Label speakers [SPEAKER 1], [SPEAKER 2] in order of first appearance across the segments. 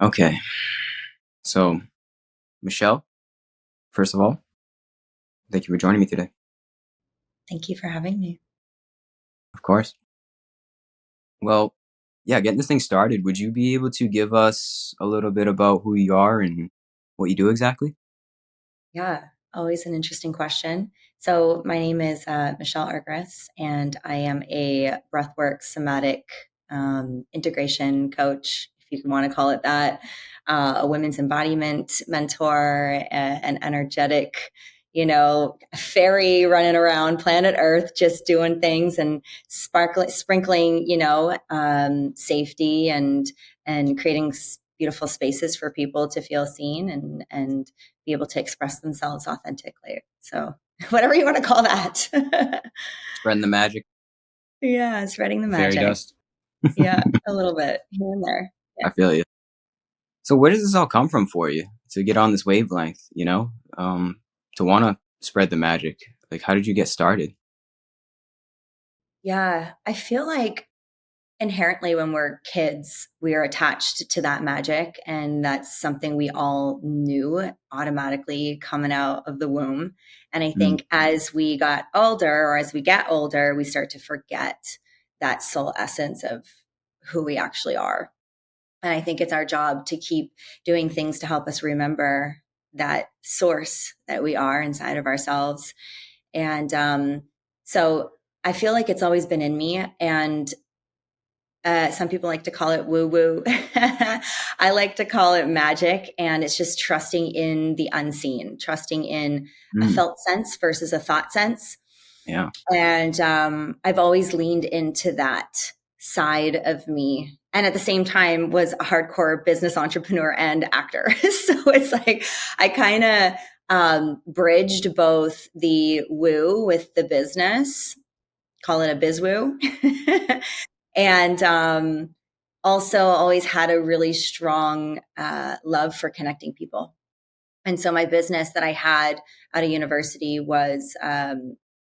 [SPEAKER 1] Okay. So, Michelle, first of all, thank you for joining me today.
[SPEAKER 2] Thank you for having me.
[SPEAKER 1] Of course. Well, yeah, getting this thing started, would you be able to give us a little bit about who you are and what you do exactly?
[SPEAKER 2] Yeah, always an interesting question. So, my name is Michelle Argyris, and I am a breathwork somatic integration coach, if you want to call it that, a women's embodiment mentor, an energetic, fairy running around planet Earth, just doing things and sprinkling, safety and creating beautiful spaces for people to feel seen and be able to express themselves authentically. So whatever you want to call that.
[SPEAKER 1] Spreading the magic,
[SPEAKER 2] Yeah, spreading the
[SPEAKER 3] fairy
[SPEAKER 2] magic.
[SPEAKER 3] dust.
[SPEAKER 2] Yeah, a little bit here and there.
[SPEAKER 1] I
[SPEAKER 2] Yeah.
[SPEAKER 1] feel you. So, where does this all come from for you to get on this wavelength, to want to spread the magic? Like, how did you get started?
[SPEAKER 2] Yeah, I feel like inherently when we're kids, we are attached to that magic. And that's something we all knew automatically coming out of the womb. And I
[SPEAKER 1] Mm,
[SPEAKER 2] think as we got older or as we get older, we start to forget that soul essence of who we actually are. And I think it's our job to keep doing things to help us remember that source that we are inside of ourselves. And so I feel like it's always been in me. And some people like to call it woo woo. I like to call it magic. And it's just trusting in the unseen, trusting in a
[SPEAKER 1] mm,
[SPEAKER 2] felt sense versus a thought sense.
[SPEAKER 1] yeah.
[SPEAKER 2] And I've always leaned into that side of me. And at the same time was a hardcore business entrepreneur and actor. So it's like I kind of bridged both the woo with the business, call it a biz woo. And also always had a really strong love for connecting people. And so my business that I had at a university was a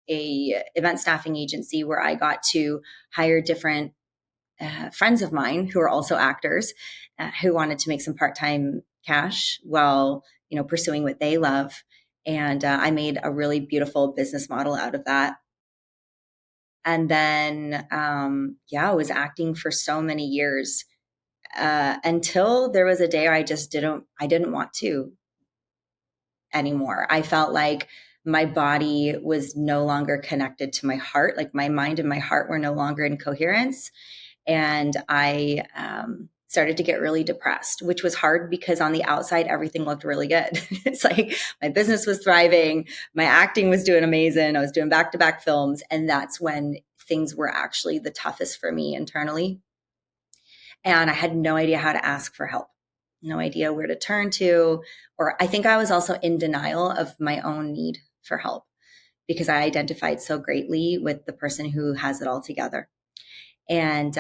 [SPEAKER 2] event staffing agency where I got to hire different friends of mine who are also actors who wanted to make some part-time cash while pursuing what they love. And I made a really beautiful business model out of that. And then, I was acting for so many years until there was a day I didn't want to anymore. I felt like my body was no longer connected to my heart. Like my mind and my heart were no longer in coherence. And I started to get really depressed, which was hard because on the outside, everything looked really good. It's like my business was thriving, my acting was doing amazing, I was doing back to back films. And that's when things were actually the toughest for me internally. And I had no idea how to ask for help, no idea where to turn to. Or I think I was also in denial of my own need for help because I identified so greatly with the person who has it all together. And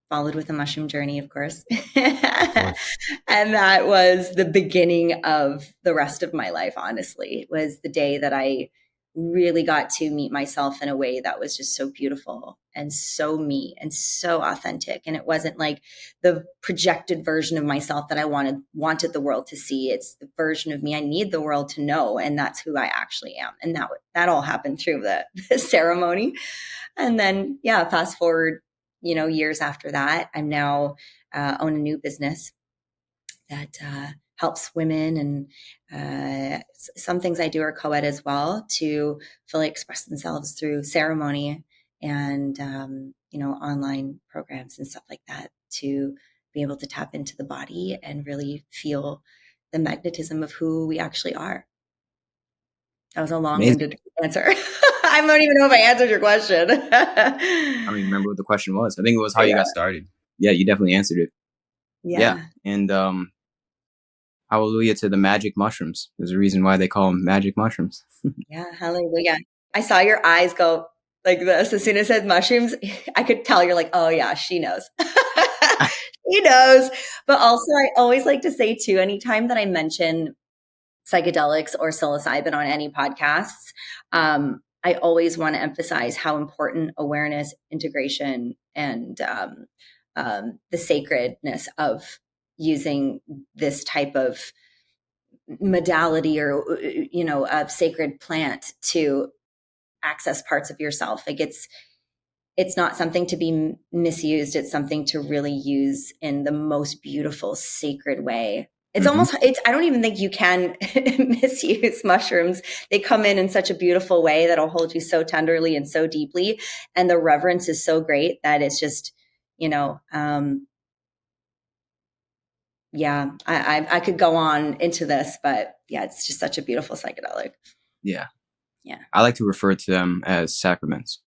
[SPEAKER 2] followed with a mushroom journey, of course. And that was the beginning of the rest of my life, honestly. It was the day that I really got to meet myself in a way that was just so beautiful and so me and so authentic. And it wasn't like the projected version of myself that I wanted the world to see. It's the version of me I need the world to know. And that's who I actually am. And that all happened through the ceremony. And then, fast forward, years after that, I'm now own a new business that helps women, and some things I do are co-ed as well to fully express themselves through ceremony and online programs and stuff like that to be able to tap into the body and really feel the magnetism of who we actually are. That was a
[SPEAKER 1] Amazing.
[SPEAKER 2] long-winded answer. I don't even know if I answered your question.
[SPEAKER 1] I don't even remember what the question was. I think it was how you
[SPEAKER 2] Yeah.
[SPEAKER 1] got started. Yeah, you definitely answered it. Yeah.
[SPEAKER 2] Yeah.
[SPEAKER 1] And hallelujah to the magic mushrooms. There's a reason why they call them magic mushrooms.
[SPEAKER 2] Yeah. Hallelujah. I saw your eyes go like this. As soon as it said mushrooms, I could tell you're like, oh yeah, she knows. She knows. But also I always like to say too, anytime that I mention psychedelics or psilocybin on any podcasts, I always want to emphasize how important awareness, integration, and the sacredness of using this type of modality or, of sacred plant to access parts of yourself. Like it's not something to be misused. It's something to really use in the most beautiful, sacred way.
[SPEAKER 1] Hmm.
[SPEAKER 2] I don't even think you can misuse mushrooms. They come in such a beautiful way that'll hold you so tenderly and so deeply. And the reverence is so great that it's just, you know, yeah, I could go on into this, but yeah, it's just such a beautiful psychedelic.
[SPEAKER 1] Yeah.
[SPEAKER 2] Yeah.
[SPEAKER 1] I like to refer to them as sacraments,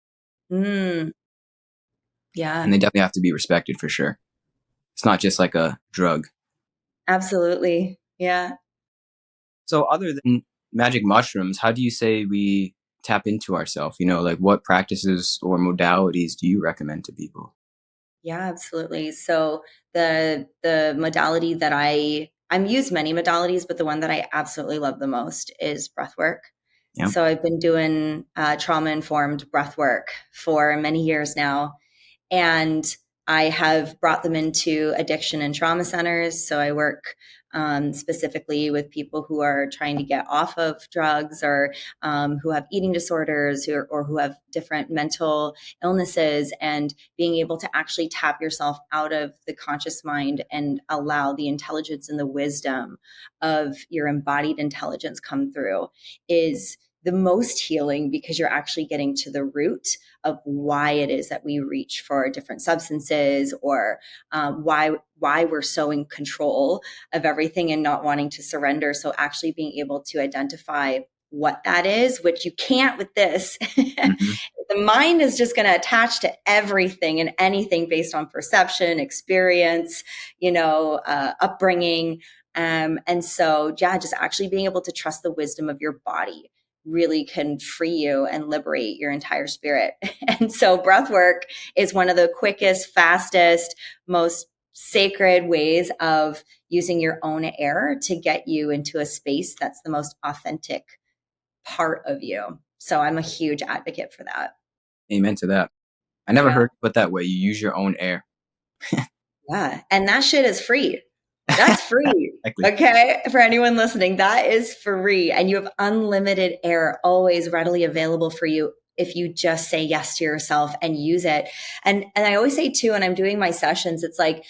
[SPEAKER 2] Mm,
[SPEAKER 1] and
[SPEAKER 2] yeah,
[SPEAKER 1] they definitely have to be respected for sure. It's not just like a drug.
[SPEAKER 2] absolutely. Yeah.
[SPEAKER 1] So, other than magic mushrooms, how do you say we tap into ourselves? Like what practices or modalities do you recommend to people?
[SPEAKER 2] Yeah, absolutely. So the modality that I'm used many modalities, but the one that I absolutely love the most is breath work.
[SPEAKER 1] Yeah.
[SPEAKER 2] So I've been doing trauma informed breath work for many years now, and I have brought them into addiction and trauma centers. So I work specifically with people who are trying to get off of drugs or who have eating disorders or who have different mental illnesses, and being able to actually tap yourself out of the conscious mind and allow the intelligence and the wisdom of your embodied intelligence come through is the most healing, because you're actually getting to the root of why it is that we reach for different substances, or why we're so in control of everything and not wanting to surrender. So actually being able to identify what that is, which you can't with this.
[SPEAKER 1] Hmm.
[SPEAKER 2] The mind is just going to attach to everything and anything based on perception, experience, upbringing. And so, yeah, just actually being able to trust the wisdom of your body really can free you and liberate your entire spirit. And so breath work is one of the quickest, fastest, most sacred ways of using your own air to get you into a space that's the most authentic part of you. So I'm a huge advocate for that.
[SPEAKER 1] Amen to that. I never
[SPEAKER 2] Yeah.
[SPEAKER 1] heard it put that way. You use your own air.
[SPEAKER 2] Yeah. And that shit is free. That's free.
[SPEAKER 1] Exactly.
[SPEAKER 2] Okay. For anyone listening, that is free. And you have unlimited air always readily available for you if you just say yes to yourself and use it. And I always say too, when I'm doing my sessions, it's like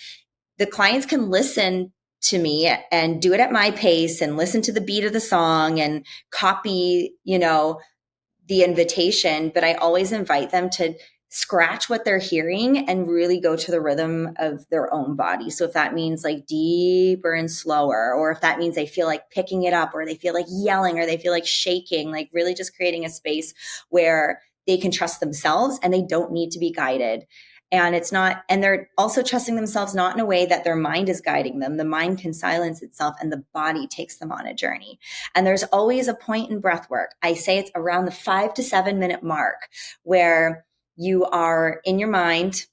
[SPEAKER 2] the clients can listen to me and do it at my pace and listen to the beat of the song and copy, the invitation, but I always invite them to scratch what they're hearing and really go to the rhythm of their own body. So if that means like deeper and slower, or if that means they feel like picking it up, or they feel like yelling, or they feel like shaking, like really just creating a space where they can trust themselves and they don't need to be guided. And it's not, and they're also trusting themselves not in a way that their mind is guiding them. The mind can silence itself and the body takes them on a journey. And there's always a point in breath work. I say it's around the 5 to 7 minute mark where you are in your mind.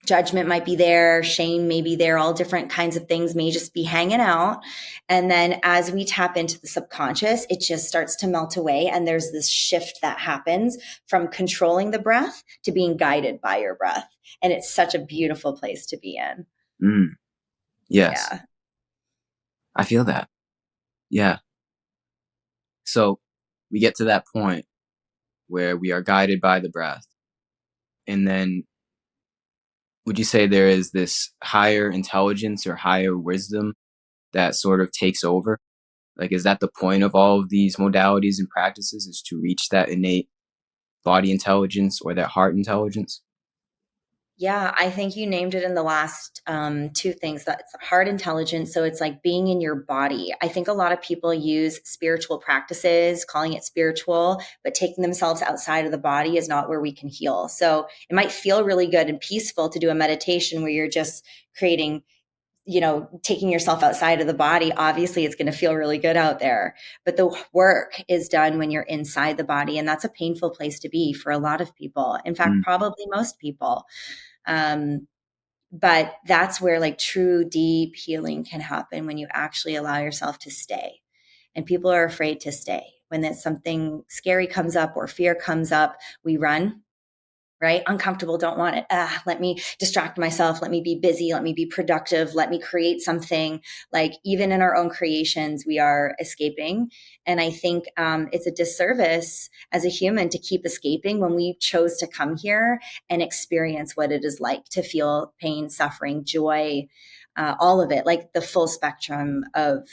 [SPEAKER 2] Judgment might be there, shame may be there, all different kinds of things may just be hanging out. And then as we tap into the subconscious, it just starts to melt away. And there's this shift that happens from controlling the breath to being guided by your breath. And it's such a beautiful place to be in.
[SPEAKER 1] Mm, yes,
[SPEAKER 2] Yeah.
[SPEAKER 1] I feel that. Yeah. So we get to that point where we are guided by the breath. And then would you say there is this higher intelligence or higher wisdom that sort of takes over? Like, is that the point of all of these modalities and practices, is to reach that innate body intelligence or that heart intelligence?
[SPEAKER 2] Yeah, I think you named it in the last two things. That's heart intelligence. So it's like being in your body. I think a lot of people use spiritual practices, calling it spiritual, but taking themselves outside of the body is not where we can heal. So it might feel really good and peaceful to do a meditation where you're just creating, taking yourself outside of the body. Obviously, it's going to feel really good out there. But the work is done when you're inside the body. And that's a painful place to be for a lot of people. In fact,
[SPEAKER 1] Mm,
[SPEAKER 2] probably most people. Um, but that's where like true deep healing can happen, when you actually allow yourself to stay. And people are afraid to stay. When that something scary comes up or fear comes up, we run. right? Uncomfortable, don't want it. Let me distract myself. Let me be busy. Let me be productive. Let me create something. Like even in our own creations, we are escaping. And I think it's a disservice as a human to keep escaping when we chose to come here and experience what it is like to feel pain, suffering, joy, all of it, like the full spectrum of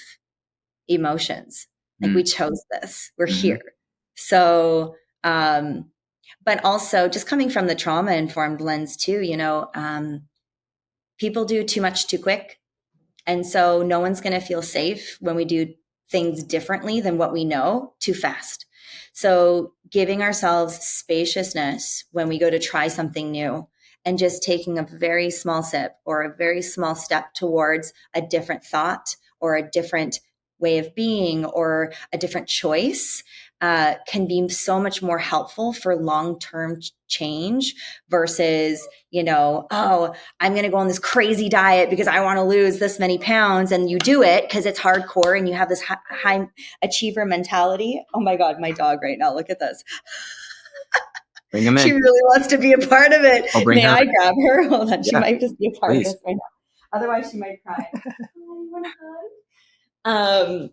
[SPEAKER 2] emotions. Like we chose this, we're here. So, but also just coming from the trauma informed lens too, people do too much too quick. And so no one's going to feel safe when we do things differently than what we know too fast. So giving ourselves spaciousness when we go to try something new and just taking a very small sip or a very small step towards a different thought or a different way of being or a different choice can be so much more helpful for long-term change versus, oh, I'm going to go on this crazy diet because I want to lose this many pounds. And you do it because it's hardcore and you have this high achiever mentality. Oh my God, my dog right now. Look at this.
[SPEAKER 1] Bring him in.
[SPEAKER 2] She really wants to be a part of it. May I grab her? Hold on. She might just be a part of this right now. Otherwise she might cry. You want a hug?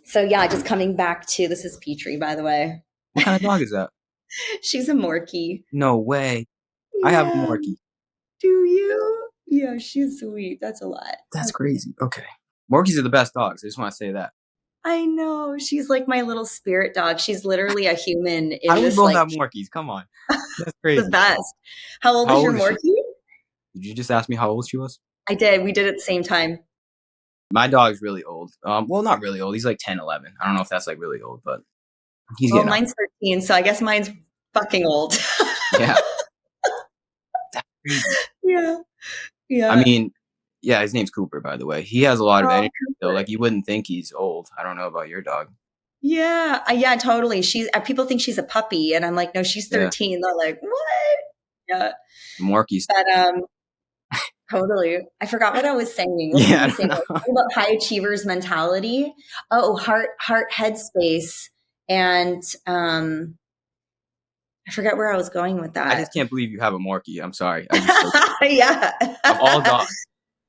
[SPEAKER 2] So yeah, just coming back to, this is Petrie, by the way.
[SPEAKER 1] What kind of dog is that?
[SPEAKER 2] She's a Morkie.
[SPEAKER 1] No way. Yeah. I have a Morkie.
[SPEAKER 2] Do you? Yeah, she's sweet. That's a lot.
[SPEAKER 1] That's crazy. Okay. Morkies are the best dogs. I just want to say that.
[SPEAKER 2] I know. She's like my little spirit dog. She's literally a human in
[SPEAKER 1] I
[SPEAKER 2] this.
[SPEAKER 1] would both have Morkies. Come on. That's crazy.
[SPEAKER 2] The best. How old is your Morkie?
[SPEAKER 1] Did you just ask me how old she was?
[SPEAKER 2] I did. We did it at the same time.
[SPEAKER 1] My dog's really old. Well, not really old. He's like 10, 11. I don't know if that's like really old, but he's getting
[SPEAKER 2] mine's 13, so I guess mine's fucking old.
[SPEAKER 1] Yeah. That's crazy.
[SPEAKER 2] Yeah. Yeah.
[SPEAKER 1] I mean, yeah, his name's Cooper, by the way. He has a lot of energy, though. Like, you wouldn't think he's old. I don't know about your dog.
[SPEAKER 2] Yeah. Yeah, totally. People think she's a puppy, and I'm like, no, she's 13. Yeah. They're like, what? Yeah.
[SPEAKER 1] Morkies.
[SPEAKER 2] But, totally. I forgot what I was saying. What was I saying? About high achievers mentality. Oh, heart, headspace. And, I forgot where I was going with that.
[SPEAKER 1] I just can't believe you have a Morkie. I'm sorry.
[SPEAKER 2] Yeah.
[SPEAKER 1] Of all dogs.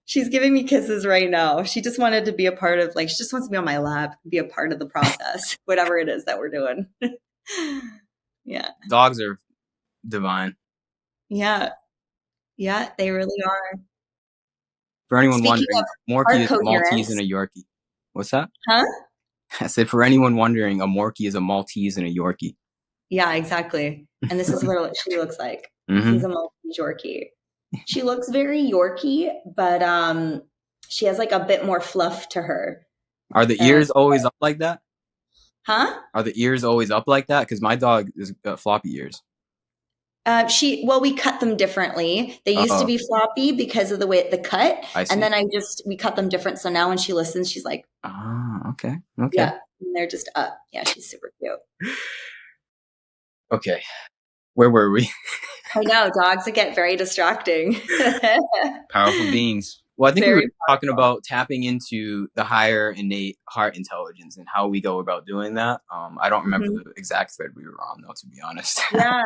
[SPEAKER 2] She's giving me kisses right now. She just wanted to be a part of, she just wants to be on my lap, be a part of the process, whatever it is that we're doing. Yeah.
[SPEAKER 1] Dogs are divine.
[SPEAKER 2] Yeah. Yeah, they really are.
[SPEAKER 1] For anyone wondering, Morkie is a Maltese and a Yorkie. What's that?
[SPEAKER 2] Huh?
[SPEAKER 1] I said, for anyone wondering, a Morkie is a Maltese and a Yorkie.
[SPEAKER 2] Yeah, exactly. And this is what she looks like. She's a Maltese Yorkie. She looks very Yorkie, but she has like a bit more fluff to her.
[SPEAKER 1] Are the ears always up like that?
[SPEAKER 2] Huh?
[SPEAKER 1] Are the ears always up like that? Because my dog has got floppy ears.
[SPEAKER 2] We cut them differently. They used to be floppy because of the way the cut. And then we cut them different. So now when she listens, she's like,
[SPEAKER 1] okay.
[SPEAKER 2] Yeah, and they're just up. Yeah, she's super cute.
[SPEAKER 1] Okay. Where were we?
[SPEAKER 2] I know, dogs that get very distracting.
[SPEAKER 1] Powerful beings. Well, I think we were talking about tapping into the higher innate heart intelligence and how we go about doing that. I don't remember the exact thread we were on, though, to be honest.
[SPEAKER 2] Yeah.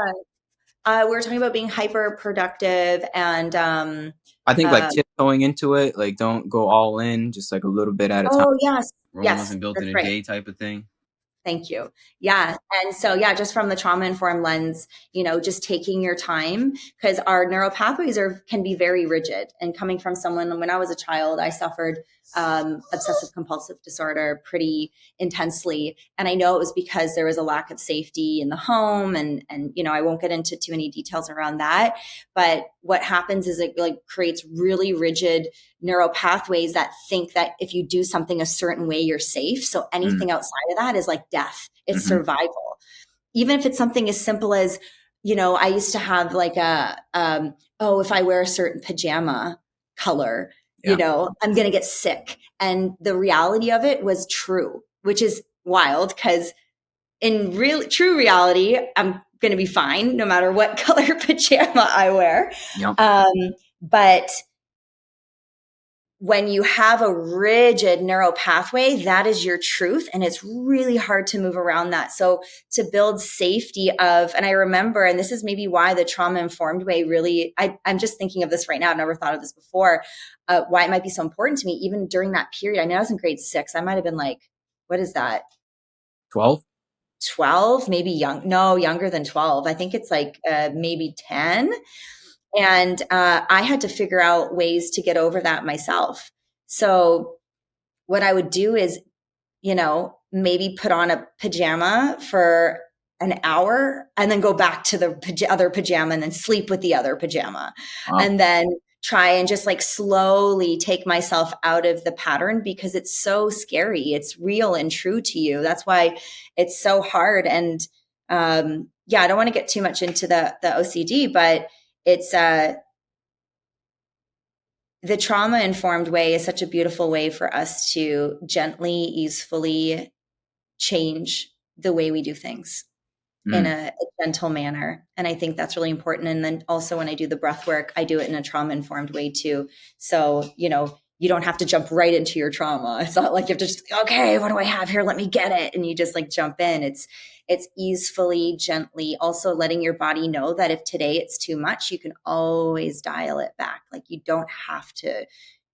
[SPEAKER 2] We were talking about being hyper productive and
[SPEAKER 1] I think like tiptoeing into it, like don't go all in, just like a little bit at a time.
[SPEAKER 2] Oh, yes.
[SPEAKER 1] Rome wasn't built in a day type of thing.
[SPEAKER 2] Thank you. Yeah. And so, just from the trauma informed lens, just taking your time, because our neural pathways can be very rigid. And coming from someone, when I was a child, I suffered obsessive compulsive disorder pretty intensely. And I know it was because there was a lack of safety in the home. And I won't get into too many details around that. But what happens is it like creates really rigid neural pathways that think that if you do something a certain way, you're safe. So anything outside of that is like death. It's survival. Even if it's something as simple as, I used to have like if I wear a certain pajama color, I'm going to get sick. And the reality of it was true, which is wild because in true reality, I'm going to be fine no matter what color pajama I wear.
[SPEAKER 1] Yep.
[SPEAKER 2] But when you have a rigid neural pathway, that is your truth. And it's really hard to move around that. So to build safety of, and I remember, and this is maybe why the trauma informed way really, I'm just thinking of this right now. I've never thought of this before, why it might be so important to me, even during that period. I mean, I was in grade 6. I might've been like, what is that?
[SPEAKER 1] 12?
[SPEAKER 2] 12, maybe younger than 12. I think it's like maybe 10. And I had to figure out ways to get over that myself. So what I would do is, maybe put on a pajama for an hour and then go back to the other pajama and then sleep with the other pajama.
[SPEAKER 1] Wow.
[SPEAKER 2] And then try and just like slowly take myself out of the pattern, because it's so scary. It's real and true to you. That's why it's so hard. And I don't want to get too much into the OCD, but it's the trauma informed way is such a beautiful way for us to gently, easefully change the way we do things in a gentle manner. And I think that's really important. And then also when I do the breath work, I do it in a trauma informed way too. So, you don't have to jump right into your trauma. It's not like you have to just, okay, what do I have here? Let me get it. And you just like jump in. It's easefully, gently, also letting your body know that if today it's too much, you can always dial it back. Like you don't have to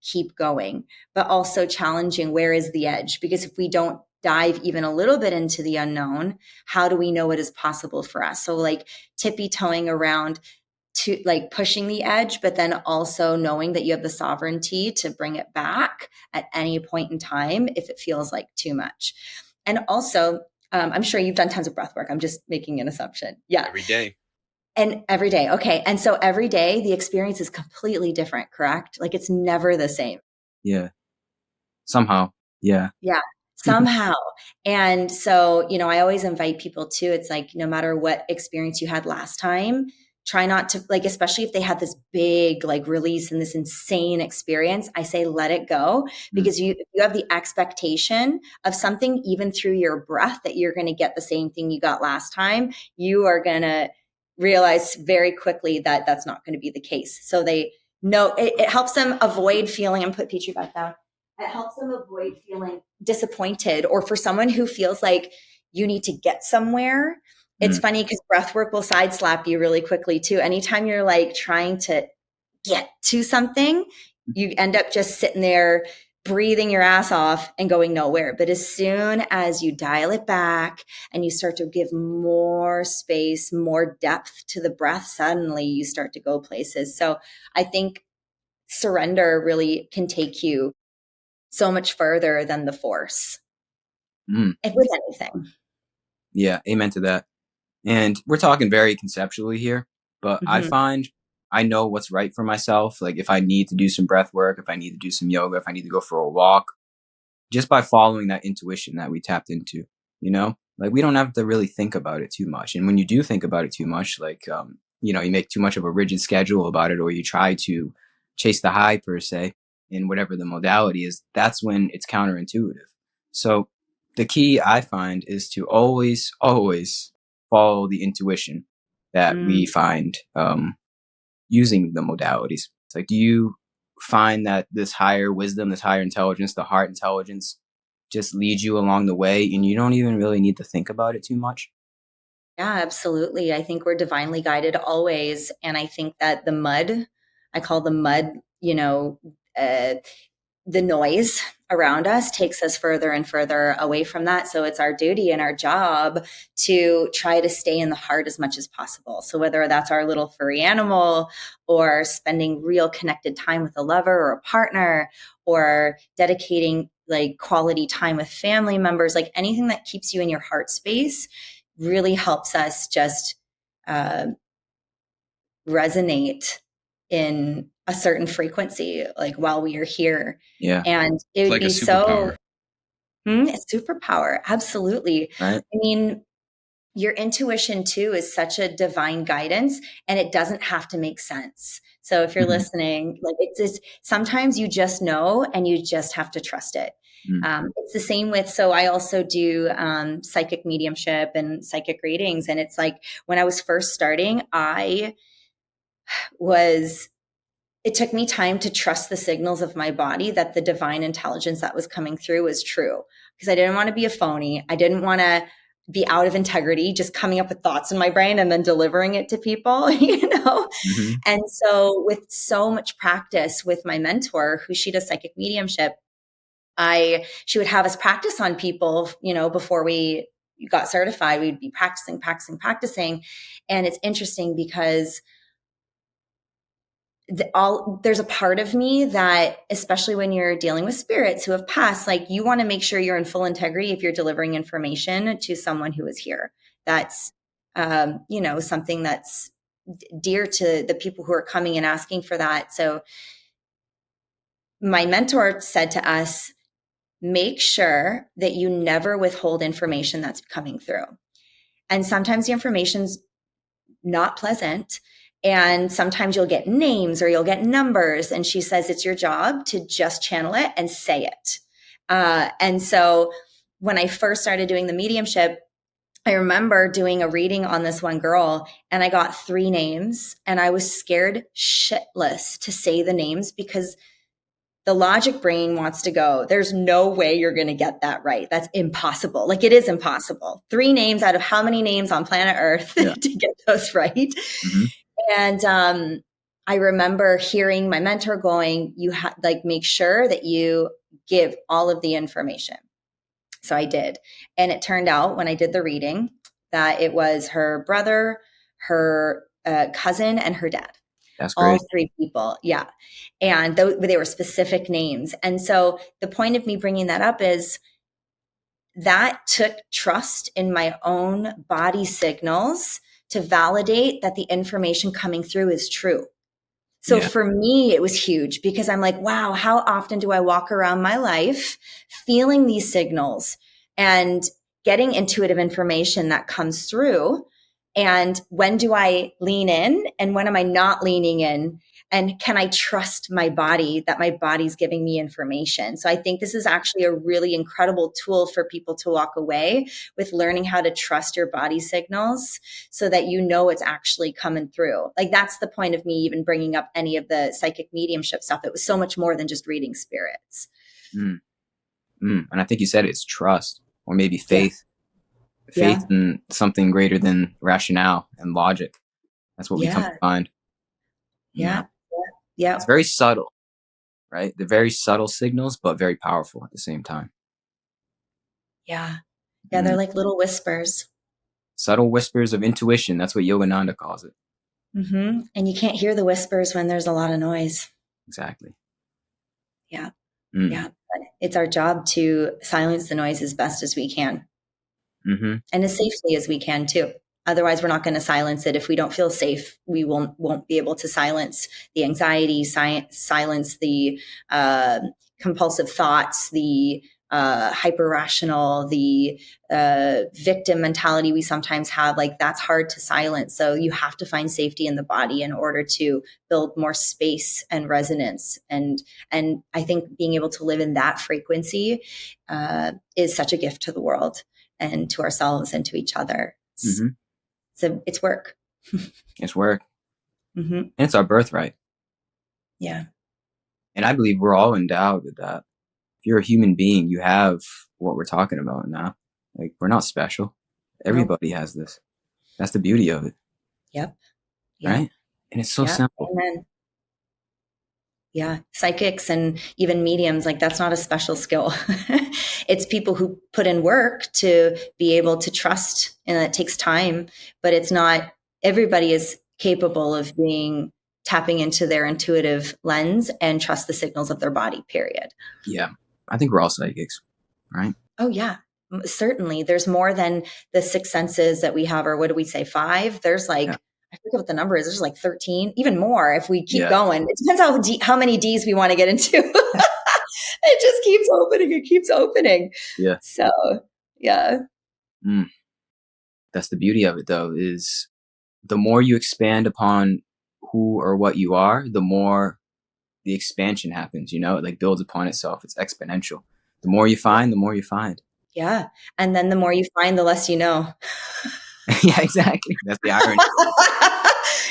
[SPEAKER 2] keep going, but also challenging where is the edge? Because if we don't dive even a little bit into the unknown, how do we know what is possible for us? So like tippy toeing around to like pushing the edge, but then also knowing that you have the sovereignty to bring it back at any point in time if it feels like too much. And also, I'm sure you've done tons of breath work. I'm just making an assumption. Yeah.
[SPEAKER 3] Every day.
[SPEAKER 2] And every day. Okay. And so every day the experience is completely different, correct? Like it's never the same.
[SPEAKER 1] Yeah. Somehow. Yeah.
[SPEAKER 2] Yeah. Somehow. And so, I always invite people to, it's like, no matter what experience you had last time, try not to like, especially if they had this big like release and this insane experience, I say, let it go, because you have the expectation of something, even through your breath, that you're going to get the same thing you got last time. You are going to realize very quickly that that's not going to be the case. So they know it helps them avoid feeling, and put Petrie back down. It helps them avoid feeling disappointed, or for someone who feels like you need to get somewhere. It's funny because breath work will side slap you really quickly too. Anytime you're like trying to get to something, you end up just sitting there breathing your ass off and going nowhere. But as soon as you dial it back and you start to give more space, more depth to the breath, suddenly you start to go places. So I think surrender really can take you so much further than the force with anything.
[SPEAKER 1] Yeah, amen to that. And we're talking very conceptually here, but I find I know what's right for myself. Like if I need to do some breath work, if I need to do some yoga, if I need to go for a walk, just by following that intuition that we tapped into, like we don't have to really think about it too much. And when you do think about it too much, like, you make too much of a rigid schedule about it, or you try to chase the high per se in whatever the modality is, that's when it's counterintuitive. So the key I find is to always, always follow the intuition that we find using the modalities. It's like, do you find that this higher wisdom, this higher intelligence, the heart intelligence just leads you along the way and you don't even really need to think about it too much?
[SPEAKER 2] Yeah, absolutely. I think we're divinely guided always. And I think that I call the mud, the noise around us takes us further and further away from that. So it's our duty and our job to try to stay in the heart as much as possible. So whether that's our little furry animal, or spending real connected time with a lover or a partner, or dedicating like quality time with family members, like anything that keeps you in your heart space really helps us just resonate in a certain frequency, like while we are here.
[SPEAKER 1] Yeah.
[SPEAKER 2] And it would
[SPEAKER 3] like
[SPEAKER 2] be
[SPEAKER 3] a superpower.
[SPEAKER 2] a superpower. Absolutely.
[SPEAKER 1] Right.
[SPEAKER 2] I mean, your intuition too is such a divine guidance, and it doesn't have to make sense. So if you're listening, like it's just, sometimes you just know and you just have to trust it. It's the same with, so I also do psychic mediumship and psychic readings. And it's like when I was first starting, I was it took me time to trust the signals of my body that the divine intelligence that was coming through was true, because I didn't want to be a phony. I didn't want to be out of integrity, just coming up with thoughts in my brain and then delivering it to people, you know?
[SPEAKER 1] Mm-hmm.
[SPEAKER 2] And so with so much practice with my mentor, who she does psychic mediumship, she would have us practice on people, you know, before we got certified. We'd be practicing. And it's interesting because there's a part of me that, especially when you're dealing with spirits who have passed, like, you want to make sure you're in full integrity if you're delivering information to someone who is here. That's, you know, something that's dear to the people who are coming and asking for that. So my mentor said to us, make sure that you never withhold information that's coming through. And sometimes the information's not pleasant. And sometimes you'll get names or you'll get numbers. And she says it's your job to just channel it and say it. And so when I first started doing the mediumship, I remember doing a reading on this one girl, and I got 3 names, and I was scared shitless to say the names because the logic brain wants to go, there's no way you're going to get that right. That's impossible. Like, it is impossible. 3 names out of how many names on planet Earth to get those right?
[SPEAKER 1] Mm-hmm.
[SPEAKER 2] And I remember hearing my mentor going, make sure that you give all of the information. So I did. And it turned out when I did the reading that it was her brother, her cousin, and her dad.
[SPEAKER 1] That's great.
[SPEAKER 2] All 3 people. Yeah. And they were specific names. And so the point of me bringing that up is that took trust in my own body signals to validate that the information coming through is true. So for me, it was huge because I'm like, wow, how often do I walk around my life feeling these signals and getting intuitive information that comes through? And when do I lean in and when am I not leaning in? And can I trust my body that my body's giving me information? So I think this is actually a really incredible tool for people to walk away with, learning how to trust your body signals so that you know it's actually coming through. Like, that's the point of me even bringing up any of the psychic mediumship stuff. It was so much more than just reading spirits.
[SPEAKER 1] And I think you said it's trust, or maybe faith. Faith in something greater than rationale and logic. That's what we come to find.
[SPEAKER 2] Yeah.
[SPEAKER 1] It's very subtle, right? They're very subtle signals, but very powerful at the same time.
[SPEAKER 2] Yeah. They're like little whispers.
[SPEAKER 1] Subtle whispers of intuition. That's what Yogananda calls it.
[SPEAKER 2] Mm-hmm. And you can't hear the whispers when there's a lot of noise.
[SPEAKER 1] Exactly.
[SPEAKER 2] Yeah. Yeah. But it's our job to silence the noise as best as we can.
[SPEAKER 1] Mm-hmm.
[SPEAKER 2] And as safely as we can too. Otherwise, we're not going to silence it. If we don't feel safe, we won't be able to silence the anxiety, silence the compulsive thoughts, the hyper rational, the victim mentality we sometimes have. Like, that's hard to silence. So you have to find safety in the body in order to build more space and resonance. And I think being able to live in that frequency is such a gift to the world and to ourselves and to each other. So it's work.
[SPEAKER 1] It's work.
[SPEAKER 2] Mm-hmm.
[SPEAKER 1] And it's our birthright.
[SPEAKER 2] Yeah.
[SPEAKER 1] And I believe we're all endowed with that. If you're a human being, you have what we're talking about now. Like, we're not special. Everybody has this. That's the beauty of it.
[SPEAKER 2] Yep.
[SPEAKER 1] Right? And it's so simple.
[SPEAKER 2] Amen. Yeah. Psychics and even mediums, like, that's not a special skill. It's people who put in work to be able to trust, and it takes time, but it's not, everybody is capable of tapping into their intuitive lens and trust the signals of their body, period.
[SPEAKER 1] Yeah. I think we're all psychics, right?
[SPEAKER 2] Oh yeah, certainly. There's more than the 6 senses that we have, or what do we say, 5? There's like, I forget what the number is. There's like 13, even more if we keep going. It depends how many D's we want to get into. It just keeps opening. It keeps opening.
[SPEAKER 1] Yeah.
[SPEAKER 2] So, yeah.
[SPEAKER 1] That's the beauty of it, though, is the more you expand upon who or what you are, the more the expansion happens, it like builds upon itself. It's exponential. The more you find, the more you find.
[SPEAKER 2] Yeah. And then the more you find, the less you know.
[SPEAKER 1] Yeah, exactly. That's the irony.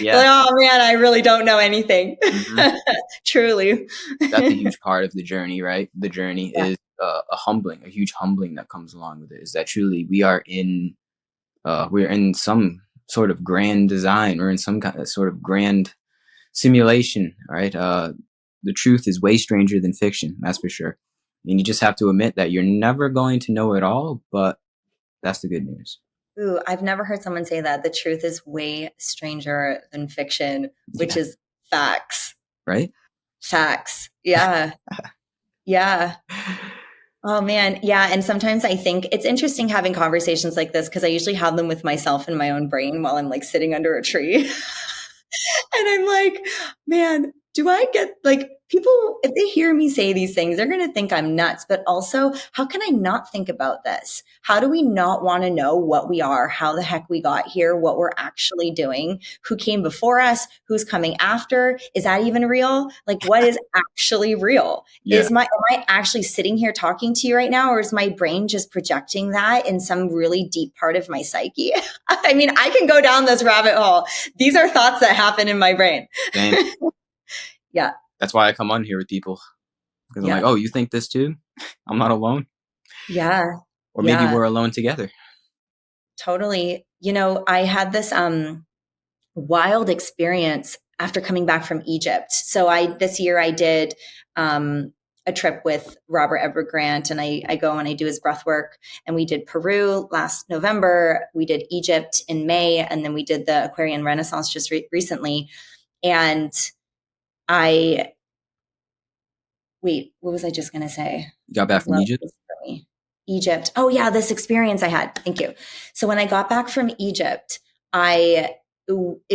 [SPEAKER 1] Yeah.
[SPEAKER 2] Like, oh man, I really don't know anything.
[SPEAKER 1] Hmm.
[SPEAKER 2] Truly.
[SPEAKER 1] That's a huge part of the journey, right? The journey
[SPEAKER 2] Yeah.
[SPEAKER 1] is a huge humbling that comes along with it. Is that truly we're in some sort of grand design, or in some kind of sort of grand simulation, right? The truth is way stranger than fiction, that's for sure. And you just have to admit that you're never going to know it all, but that's the good news.
[SPEAKER 2] Ooh, I've never heard someone say that. The truth is way stranger than fiction, which
[SPEAKER 1] Yeah,
[SPEAKER 2] is facts.
[SPEAKER 1] right?
[SPEAKER 2] Facts. Yeah. Yeah. Oh man. Yeah. And sometimes I think it's interesting having conversations like this because I usually have them with myself in my own brain while I'm like sitting under a tree. And I'm like, man, do I get like people, if they hear me say these things, they're going to think I'm nuts. But also, how can I not think about this? How do we not want to know what we are, how the heck we got here, what we're actually doing, who came before us, who's coming after? Is that even real? Like, what is actually real?
[SPEAKER 1] Yeah,
[SPEAKER 2] Am I actually sitting here talking to you right now, or is my brain just projecting that in some really deep part of my psyche? I mean, I can go down this rabbit hole. These are thoughts that happen in my brain.
[SPEAKER 1] same.
[SPEAKER 2] Yeah.
[SPEAKER 1] That's why I come on here with people, because I'm like,
[SPEAKER 2] Yeah.
[SPEAKER 1] oh, you think this too? I'm not alone.
[SPEAKER 2] Yeah.
[SPEAKER 1] Or maybe
[SPEAKER 2] Yeah.
[SPEAKER 1] we're alone together.
[SPEAKER 2] Totally. You know, I had this wild experience after coming back from Egypt. So this year I did a trip with Robert Edward Grant, and I go and I do his breath work. And we did Peru last November. We did Egypt in May, and then we did the Aquarian Renaissance just recently. And I wait, what was I just going to say?
[SPEAKER 1] You got back
[SPEAKER 2] I've
[SPEAKER 1] from
[SPEAKER 2] loved
[SPEAKER 1] Egypt?
[SPEAKER 2] this for me. Egypt. Oh yeah, this experience I had. Thank you. So when I got back from Egypt, it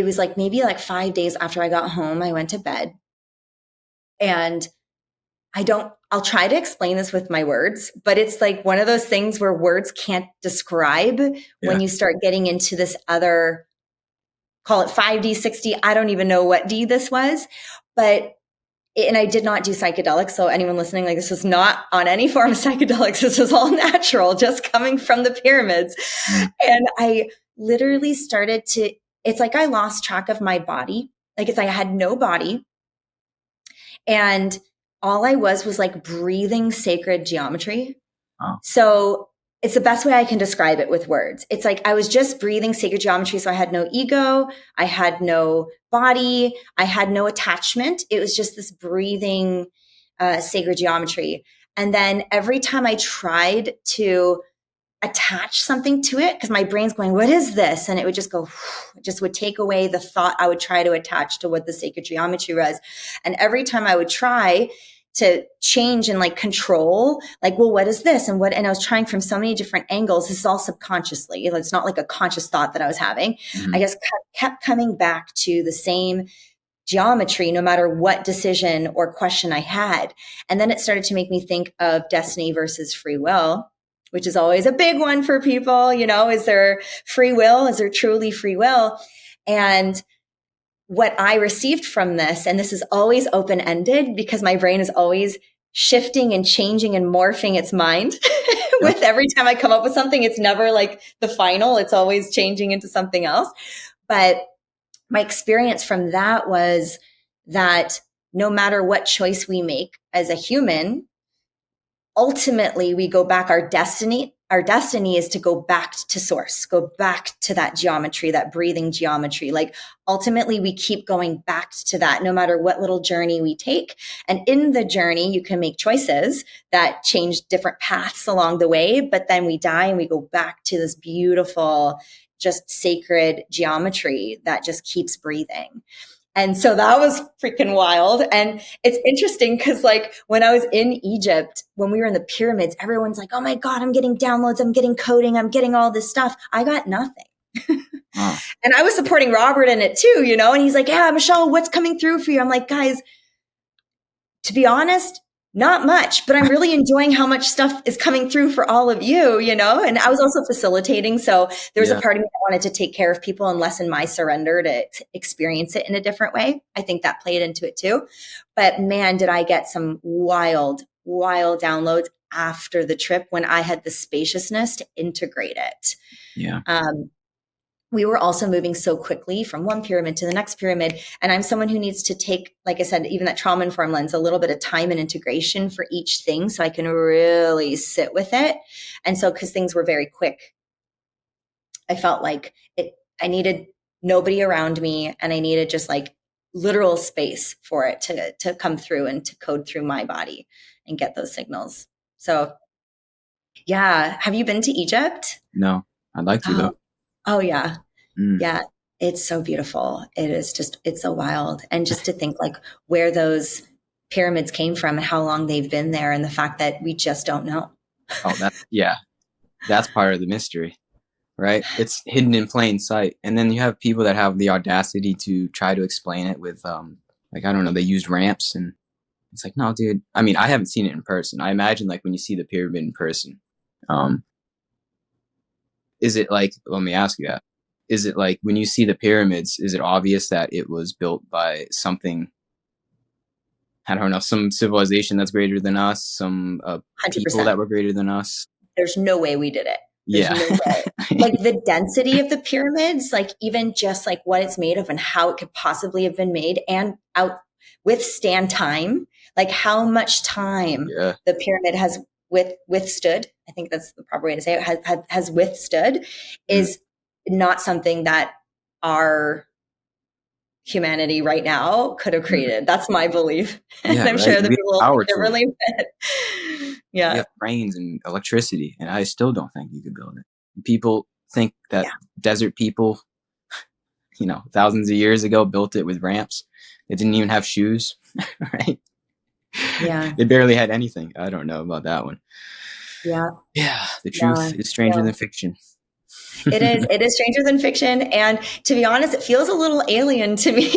[SPEAKER 2] was like maybe like 5 days after I got home, I went to bed, and I'll try to explain this with my words, but it's like one of those things where words can't describe
[SPEAKER 1] Yeah.
[SPEAKER 2] when you start getting into this other, call it 5D, 6D. I don't even know what D this was, but and I did not do psychedelics. So anyone listening, like this is not on any form of psychedelics. This is all natural, just coming from the pyramids.
[SPEAKER 1] Mm.
[SPEAKER 2] And I literally started to, it's like I lost track of my body. Like it's like I had no body. And all I was like breathing sacred geometry.
[SPEAKER 1] Oh,
[SPEAKER 2] So it's the best way I can describe it with words. It's like I was just breathing sacred geometry. So I had no ego. I had no body. I had no attachment. It was just this breathing sacred geometry. And then every time I tried to attach something to it, because my brain's going, what is this? And it would just go, it just would take away the thought I would try to attach to what the sacred geometry was. And every time I would try to change and like control, like, well, what is this? And I was trying from so many different angles. This is all subconsciously. It's not like a conscious thought that I was having.
[SPEAKER 1] mm-hmm.
[SPEAKER 2] I just kept coming back to the same geometry, no matter what decision or question I had. And then it started to make me think of destiny versus free will, which is always a big one for people. You know, is there free will? Is there truly free will? And what I received from this, and this is always open ended because my brain is always shifting and changing and morphing its mind
[SPEAKER 1] Yeah.
[SPEAKER 2] with every time I come up with something. It's never like the final, it's always changing into something else. But my experience from that was that no matter what choice we make as a human, ultimately we go back. Our destiny is to go back to source, go back to that geometry, that breathing geometry. Like ultimately we keep going back to that no matter what little journey we take. And in the journey, you can make choices that change different paths along the way, but then we die and we go back to this beautiful, just sacred geometry that just keeps breathing. And so that was freaking wild. And it's interesting because like when I was in Egypt, when we were in the pyramids, everyone's like, oh my God, I'm getting downloads. I'm getting coding. I'm getting all this stuff. I got nothing.
[SPEAKER 1] Oh,
[SPEAKER 2] And I was supporting Robert in it too, you know? And he's like, yeah, Michelle, what's coming through for you? I'm like, guys, to be honest, not much, but I'm really enjoying how much stuff is coming through for all of you, you know? And I was also facilitating. So there's a
[SPEAKER 1] yeah.
[SPEAKER 2] part of me that wanted to take care of people and lessen my surrender to experience it in a different way. I think that played into it too. But man, did I get some wild, wild downloads after the trip when I had the spaciousness to integrate it.
[SPEAKER 1] Yeah.
[SPEAKER 2] we were also moving so quickly from one pyramid to the next pyramid. And I'm someone who needs to take, like I said, even that trauma informed lens, a little bit of time and integration for each thing so I can really sit with it. And so, because things were very quick, I felt like I needed nobody around me, and I needed just like literal space for it to come through and to code through my body and get those signals. So yeah. Have you been to Egypt?
[SPEAKER 1] No, I'd like to
[SPEAKER 2] Oh,
[SPEAKER 1] though.
[SPEAKER 2] oh yeah. Yeah. It's so beautiful. It is just, it's so wild. And just to think like where those pyramids came from and how long they've been there, and the fact that we just don't know.
[SPEAKER 1] Oh, that's part of the mystery, right? It's hidden in plain sight. And then you have people that have the audacity to try to explain it with, like, I don't know, they used ramps, and it's like, no, dude. I mean, I haven't seen it in person. I imagine like when you see the pyramid in person, is it like, let me ask you that. Is it like when you see the pyramids, is it obvious that it was built by something, I don't know, some civilization that's greater than us, some people
[SPEAKER 2] 100%.
[SPEAKER 1] that were greater than us?
[SPEAKER 2] There's no way we did it. There's
[SPEAKER 1] Yeah.
[SPEAKER 2] no way. Like the density of the pyramids, like even just like what it's made of and how it could possibly have been made and withstand time, like how much time the pyramid has withstood. I think that's the proper way to say it. Has withstood is not something that our humanity right now could have created. That's my belief. And I'm sure the people will think differently. Yeah.
[SPEAKER 1] We have brains and electricity, and I still don't think you could build it. People think that desert people, you know, thousands of years ago built it with ramps. They didn't even have shoes, right?
[SPEAKER 2] Yeah.
[SPEAKER 1] They barely had anything. I don't know about that one.
[SPEAKER 2] Yeah.
[SPEAKER 1] Yeah. The truth is stranger than fiction.
[SPEAKER 2] It is. It is stranger than fiction. And to be honest, it feels a little alien to me.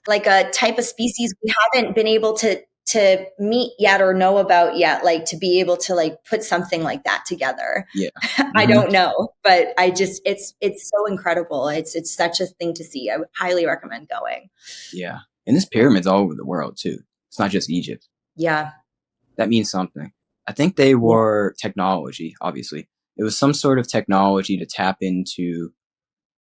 [SPEAKER 2] Like a type of species we haven't been able to meet yet or know about yet, like to be able to like put something like that together.
[SPEAKER 1] Yeah.
[SPEAKER 2] I don't know, but I just, it's so incredible. It's such a thing to see. I would highly recommend going.
[SPEAKER 1] Yeah. And this pyramid's all over the world too. It's not just Egypt.
[SPEAKER 2] Yeah.
[SPEAKER 1] That means something. I think they were technology, obviously. It was some sort of technology to tap into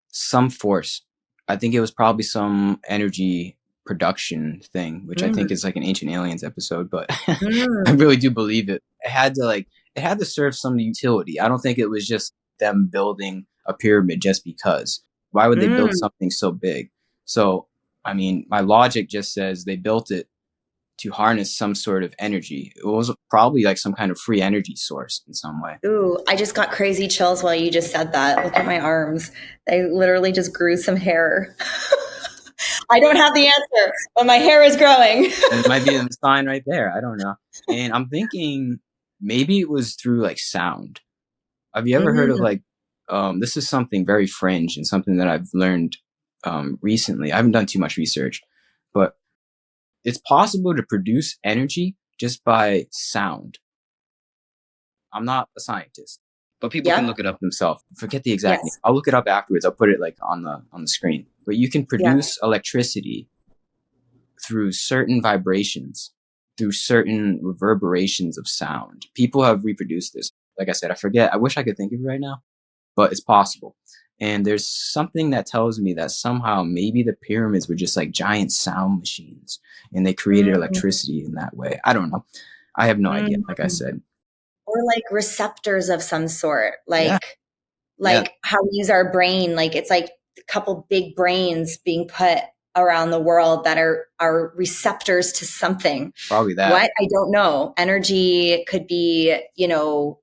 [SPEAKER 1] some force. I think it was probably some energy production thing, which I think is like an Ancient Aliens episode, but I really do believe it. It had to serve some utility. I don't think it was just them building a pyramid just because. Why would they build something so big? So, I mean, my logic just says they built it to harness some sort of energy. It was probably like some kind of free energy source in some way.
[SPEAKER 2] Ooh, I just got crazy chills while you just said that. Look at my arms. I literally just grew some hair. I don't have the answer, but my hair is growing.
[SPEAKER 1] It might be a sign right there. I don't know. And I'm thinking maybe it was through like sound. Have you ever heard of like, this is something very fringe and something that I've learned recently. I haven't done too much research, but it's possible to produce energy just by sound. I'm not a scientist, but people can look it up themselves. Forget the exact name. I'll look it up afterwards. I'll put it like on the screen. But you can produce electricity through certain vibrations, through certain reverberations of sound. People have reproduced this. Like I said, I forget. I wish I could think of it right now, but it's possible. And there's something that tells me that somehow maybe the pyramids were just like giant sound machines and they created electricity in that way. I don't know. I have no idea, like I said.
[SPEAKER 2] Or like receptors of some sort, like how we use our brain. Like it's like a couple big brains being put around the world that are receptors to something.
[SPEAKER 1] Probably that.
[SPEAKER 2] What? I don't know. Energy could be, you know,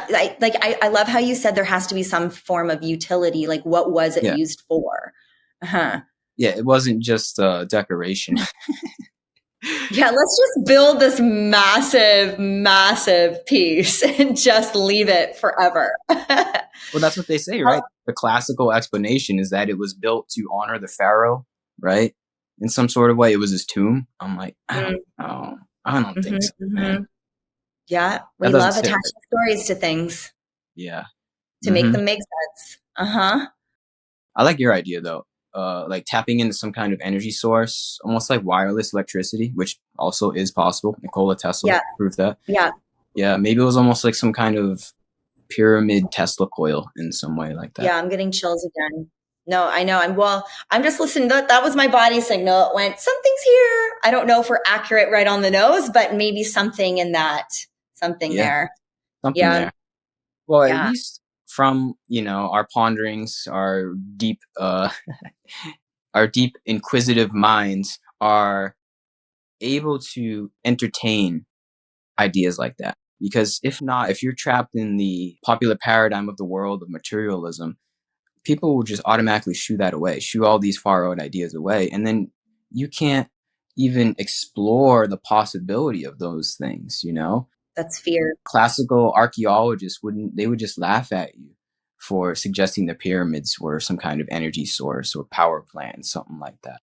[SPEAKER 2] I love how you said there has to be some form of utility. Like what was it used for?
[SPEAKER 1] Yeah, it wasn't just decoration.
[SPEAKER 2] Yeah, let's just build this massive, massive piece and just leave it forever.
[SPEAKER 1] Well, that's what they say, right? The classical explanation is that it was built to honor the pharaoh, right? In some sort of way, it was his tomb. I'm like, I don't know. I don't think so, man.
[SPEAKER 2] Yeah, we love attaching stories to things.
[SPEAKER 1] Yeah.
[SPEAKER 2] To make them make sense. I
[SPEAKER 1] like your idea, though. Like tapping into some kind of energy source, almost like wireless electricity, which also is possible. Nikola Tesla proved that. Yeah, maybe it was almost like some kind of pyramid Tesla coil in some way like that.
[SPEAKER 2] Yeah, I'm getting chills again. No, I know. I'm just listening. That was my body signal. It went, something's here. I don't know if we're accurate right on the nose, but maybe something in that, something
[SPEAKER 1] Yeah,
[SPEAKER 2] there.
[SPEAKER 1] something
[SPEAKER 2] Yeah.
[SPEAKER 1] there. Well, at
[SPEAKER 2] Yeah.
[SPEAKER 1] least from, our ponderings, our deep inquisitive minds are able to entertain ideas like that. Because if not, if you're trapped in the popular paradigm of the world of materialism, people will just automatically shoo that away, shoo all these far out ideas away. And then you can't even explore the possibility of those things,
[SPEAKER 2] That's fear.
[SPEAKER 1] Classical archaeologists they would just laugh at you for suggesting the pyramids were some kind of energy source or power plant, something like that.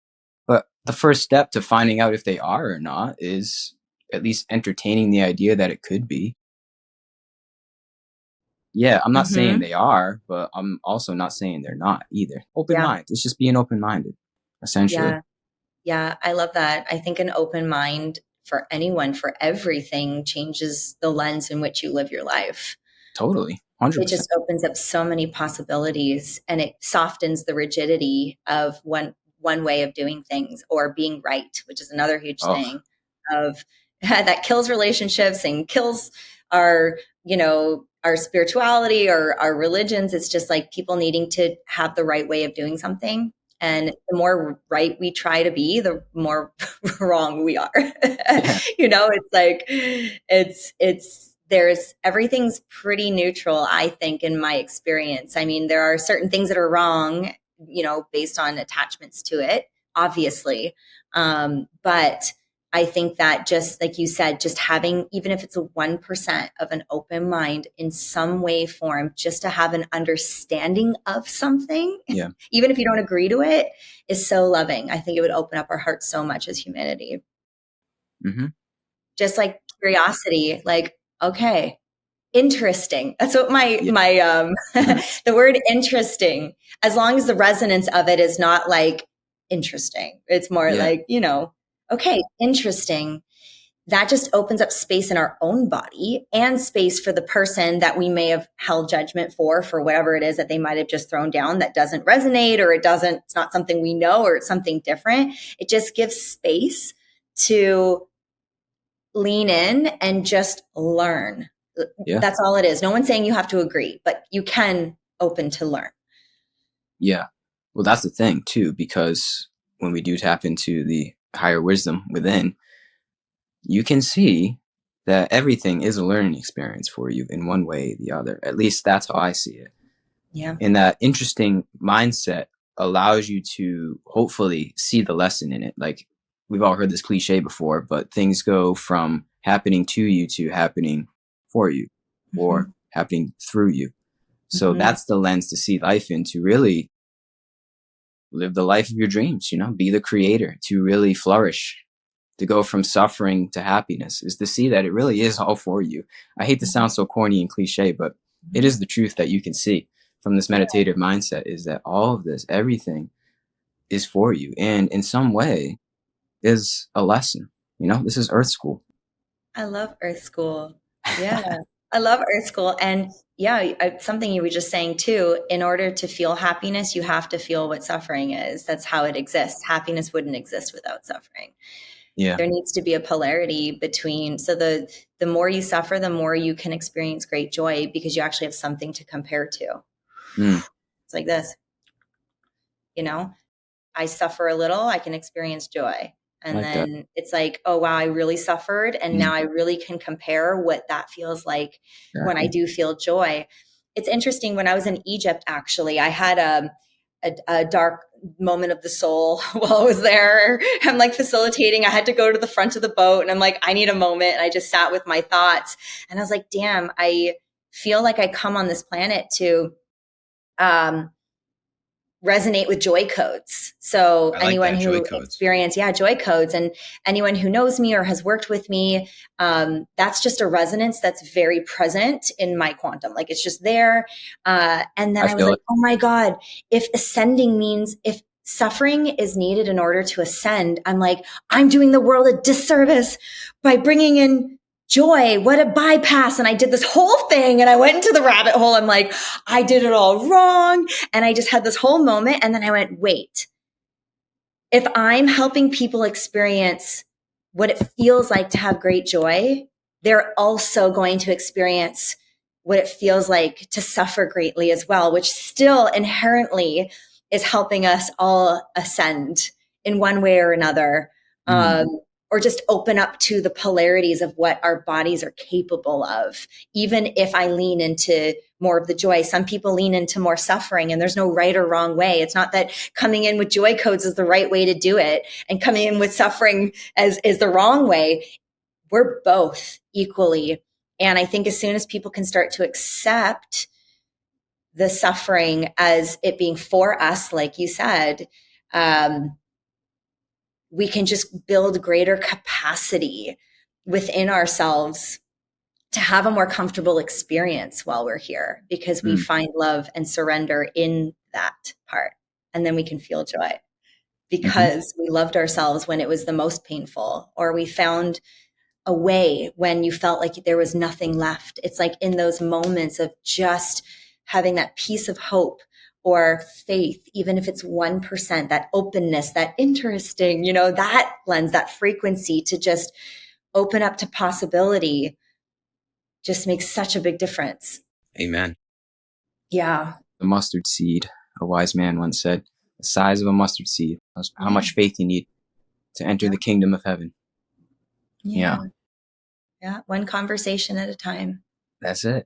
[SPEAKER 1] But the first step to finding out if they are or not is at least entertaining the idea that it could be. Yeah, I'm not saying
[SPEAKER 2] Mm-hmm.
[SPEAKER 1] they are, but I'm also not saying they're not either. Open
[SPEAKER 2] Yeah.
[SPEAKER 1] mind. It's just being open minded, essentially.
[SPEAKER 2] Yeah. Yeah. I love that. I think an open mind for anyone, for everything, changes the lens in which you live your life.
[SPEAKER 1] Totally.
[SPEAKER 2] It
[SPEAKER 1] 100%.
[SPEAKER 2] just opens up so many possibilities, and it softens the rigidity of one way of doing things or being right, which is another huge
[SPEAKER 1] Oh,
[SPEAKER 2] thing of that kills relationships and kills our, our spirituality or our religions. It's just like people needing to have the right way of doing something. And the more right we try to be, the more wrong we are.
[SPEAKER 1] yeah.
[SPEAKER 2] It's like there's everything's pretty neutral, I think, in my experience. I mean, there are certain things that are wrong, based on attachments to it, obviously. But I think that, just like you said, just having, even if it's a 1% of an open mind in some way, form, just to have an understanding of something,
[SPEAKER 1] Yeah.
[SPEAKER 2] even if you don't agree to it, is so loving. I think it would open up our hearts so much as humanity.
[SPEAKER 1] Mm-hmm.
[SPEAKER 2] Just like curiosity, like, okay, interesting. That's what my
[SPEAKER 1] Yeah.
[SPEAKER 2] my the word interesting, as long as the resonance of it is not like interesting, it's more
[SPEAKER 1] Yeah.
[SPEAKER 2] like, okay, interesting. That just opens up space in our own body and space for the person that we may have held judgment for whatever it is that they might have just thrown down that doesn't resonate, or it's not something we know, or it's something different. It just gives space to lean in and just learn.
[SPEAKER 1] Yeah.
[SPEAKER 2] That's all it is. No one's saying you have to agree, but you can open to learn.
[SPEAKER 1] Yeah. Well, that's the thing, too, because when we do tap into the higher wisdom within, you can see that everything is a learning experience for you in one way or the other. At least that's how I see it.
[SPEAKER 2] Yeah.
[SPEAKER 1] And that interesting mindset allows you to hopefully see the lesson in it. Like, we've all heard this cliche before, but things go from happening to you to happening for you, or
[SPEAKER 2] Mm-hmm.
[SPEAKER 1] happening through you. So
[SPEAKER 2] Mm-hmm.
[SPEAKER 1] that's the lens to see life in, to really live the life of your dreams, be the creator, to really flourish, to go from suffering to happiness, is to see that it really is all for you. I hate to sound so corny and cliche, but it is the truth that you can see from this
[SPEAKER 2] Yeah.
[SPEAKER 1] meditative mindset, is that all of this, everything is for you. And in some way is a lesson. This is Earth School.
[SPEAKER 2] I love Earth School. Yeah. I love Earth School. And yeah, something you were just saying too, in order to feel happiness, you have to feel what suffering is. That's how it exists. Happiness wouldn't exist without suffering.
[SPEAKER 1] Yeah.
[SPEAKER 2] There needs to be a polarity between, so the more you suffer, the more you can experience great joy, because you actually have something to compare to.
[SPEAKER 1] Mm,
[SPEAKER 2] It's like this, I suffer a little, I can experience joy.
[SPEAKER 1] I
[SPEAKER 2] And
[SPEAKER 1] like that.
[SPEAKER 2] then it's like, oh, wow, I really suffered. And
[SPEAKER 1] Mm,
[SPEAKER 2] now I really can compare what that feels like when I
[SPEAKER 1] exactly.
[SPEAKER 2] do feel joy. It's interesting. When I was in Egypt, actually, I had a dark moment of the soul while I was there. I'm like facilitating. I had to go to the front of the boat, and I'm like, I need a moment. And I just sat with my thoughts, and I was like, damn, I feel like I come on this planet to, resonate with joy codes. So
[SPEAKER 1] I like
[SPEAKER 2] anyone
[SPEAKER 1] that. Joy
[SPEAKER 2] who
[SPEAKER 1] codes.
[SPEAKER 2] joy codes, and anyone who knows me or has worked with me, that's just a resonance that's very present in my quantum. Like, it's just there. And then
[SPEAKER 1] I
[SPEAKER 2] I was
[SPEAKER 1] feel
[SPEAKER 2] like,
[SPEAKER 1] it.
[SPEAKER 2] oh my God, if ascending means, if suffering is needed in order to ascend, I'm like, I'm doing the world a disservice by bringing in joy, what a bypass. And I did this whole thing and I went into the rabbit hole. I'm like, I did it all wrong. And I just had this whole moment. And then I went, wait, if I'm helping people experience what it feels like to have great joy, they're also going to experience what it feels like to suffer greatly as well, which still inherently is helping us all ascend in one way or another.
[SPEAKER 1] Mm.
[SPEAKER 2] Or just open up to the polarities of what our bodies are capable of. Even if I lean into more of the joy, some people lean into more suffering, and there's no right or wrong way. It's not that coming in with joy codes is the right way to do it and coming in with suffering is the wrong way. We're both equally. And I think as soon as people can start to accept the suffering as it being for us, like you said, we can just build greater capacity within ourselves to have a more comfortable experience while we're here, because we find love and surrender in that part. And then we can feel joy because we loved ourselves when it was the most painful, or we found a way when you felt like there was nothing left. It's like in those moments of just having that piece of hope or faith, even if it's 1%, that openness, that interesting, that lens, that frequency to just open up to possibility just makes such a big difference.
[SPEAKER 1] Amen.
[SPEAKER 2] Yeah.
[SPEAKER 1] The mustard seed, a wise man once said, the size of a mustard seed, how much faith you need to enter the kingdom of heaven. Yeah.
[SPEAKER 2] Yeah. One conversation at a time.
[SPEAKER 1] That's it.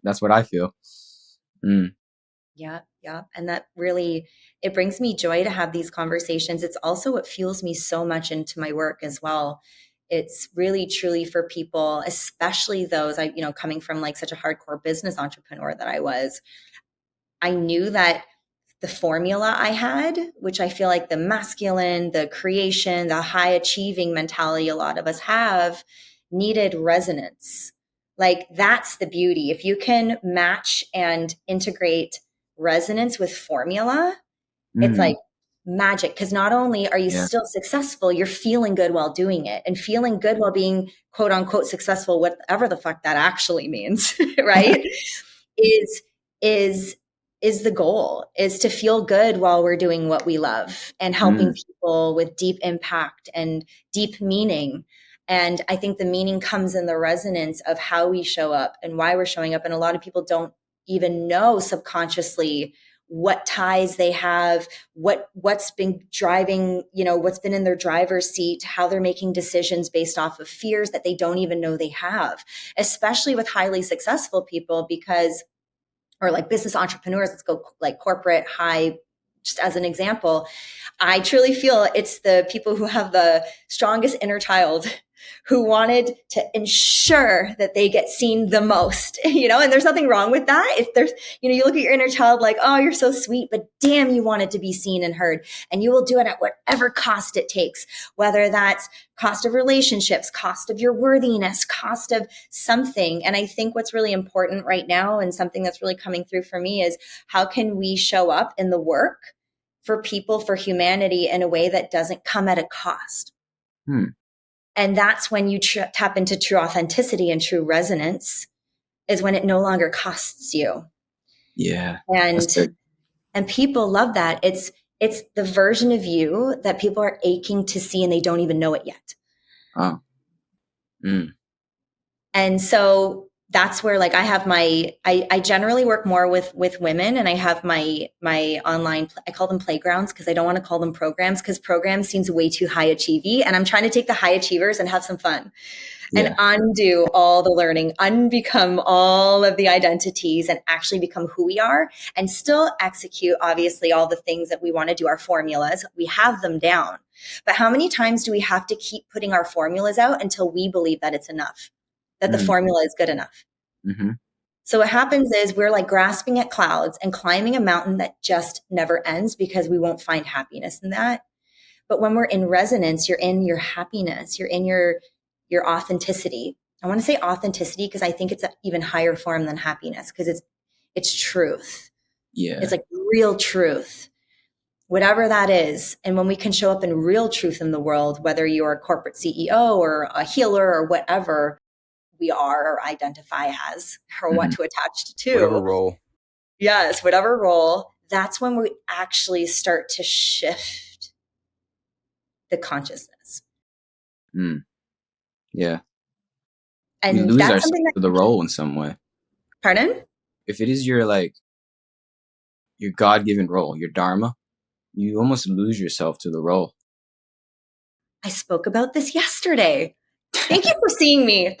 [SPEAKER 1] That's what I feel.
[SPEAKER 2] Yeah. Yeah. And that really, it brings me joy to have these conversations. It's also what fuels me so much into my work as well. It's really truly for people, especially those coming from like such a hardcore business entrepreneur that I knew that the formula I had, which I feel like the masculine, the creation, the high achieving mentality a lot of us have, needed resonance. Like that's the beauty. If you can match and integrate resonance with formula, it's like magic. Because not only are you still successful, you're feeling good while doing it, and feeling good while being quote unquote successful, whatever the fuck that actually means, right? is is the goal, is to feel good while we're doing what we love and helping people with deep impact and deep meaning. And I think the meaning comes in the resonance of how we show up and why we're showing up. And a lot of people don't even know subconsciously what ties they have, what's been driving, what's been in their driver's seat, how they're making decisions based off of fears that they don't even know they have, especially with highly successful people, because or like business entrepreneurs, let's go like corporate high, just as an example. I truly feel it's the people who have the strongest inner child who wanted to ensure that they get seen the most, and there's nothing wrong with that. If there's, you look at your inner child like, oh, you're so sweet, but damn, you want it to be seen and heard. And you will do it at whatever cost it takes, whether that's cost of relationships, cost of your worthiness, cost of something. And I think what's really important right now, and something that's really coming through for me, is how can we show up in the work for people, for humanity, in a way that doesn't come at a cost. And that's when you tap into true authenticity and true resonance, is when it no longer costs you.
[SPEAKER 1] Yeah.
[SPEAKER 2] And people love that. It's the version of you that people are aching to see and they don't even know it yet.
[SPEAKER 1] Oh.
[SPEAKER 2] And so that's where like I have I generally work more with women, and I have my online, I call them playgrounds because I don't want to call them programs, because programs seems way too high achievey. And I'm trying to take the high achievers and have some fun and undo all the learning, unbecome all of the identities, and actually become who we are, and still execute obviously all the things that we want to do, our formulas. We have them down. But how many times do we have to keep putting our formulas out until we believe that it's enough? That the formula is good enough. So what happens is we're like grasping at clouds and climbing a mountain that just never ends, because we won't find happiness in that. But when we're in resonance, you're in your happiness, you're in your authenticity. I want to say authenticity because I think it's an even higher form than happiness, because it's truth.
[SPEAKER 1] Yeah.
[SPEAKER 2] It's like real truth. whatever that is. And when we can show up in real truth in the world, whether you're a corporate CEO or a healer or whatever we are or identify as, or what
[SPEAKER 1] Mm-hmm.
[SPEAKER 2] to attach
[SPEAKER 3] Whatever
[SPEAKER 2] to,
[SPEAKER 3] role.
[SPEAKER 2] yes, whatever role, that's when we actually start to shift the consciousness.
[SPEAKER 1] Mm. Yeah. We
[SPEAKER 2] And
[SPEAKER 1] lose
[SPEAKER 2] that's
[SPEAKER 1] ourselves
[SPEAKER 2] something that,
[SPEAKER 1] to the role in some way.
[SPEAKER 2] pardon?
[SPEAKER 1] If it is your God-given role, your dharma, you almost lose yourself to the role.
[SPEAKER 2] I spoke about this yesterday. Thank you for seeing me.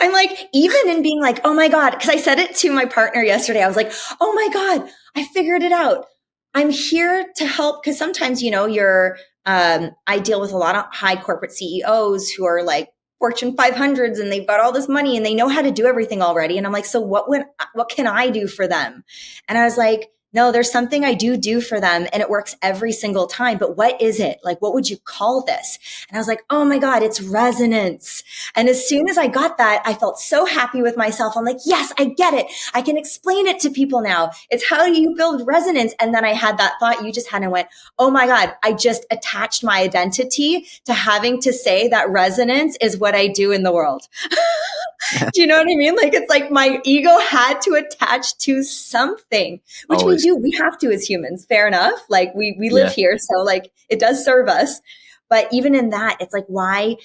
[SPEAKER 2] I'm like, even in being like, oh my God, because I said it to my partner yesterday. I was like, oh my God, I figured it out. I'm here to help. Because sometimes, I deal with a lot of high corporate CEOs who are like Fortune 500s and they've got all this money and they know how to do everything already. And I'm like, so what can I do for them? And I was like, no, there's something I do for them and it works every single time. But what is it? Like, what would you call this? And I was like, oh my God, it's resonance. And as soon as I got that, I felt so happy with myself. I'm like, yes, I get it. I can explain it to people now. It's how you build resonance. And then I had that thought you just had and went, oh my God, I just attached my identity to having to say that resonance is what I do in the world. Do you know what I mean? Like, it's like my ego had to attach to something, which we
[SPEAKER 1] Always.
[SPEAKER 2] do. We have to as humans. Fair enough. Like we live
[SPEAKER 1] Yeah.
[SPEAKER 2] here. So like it does serve us. But even in that, it's like why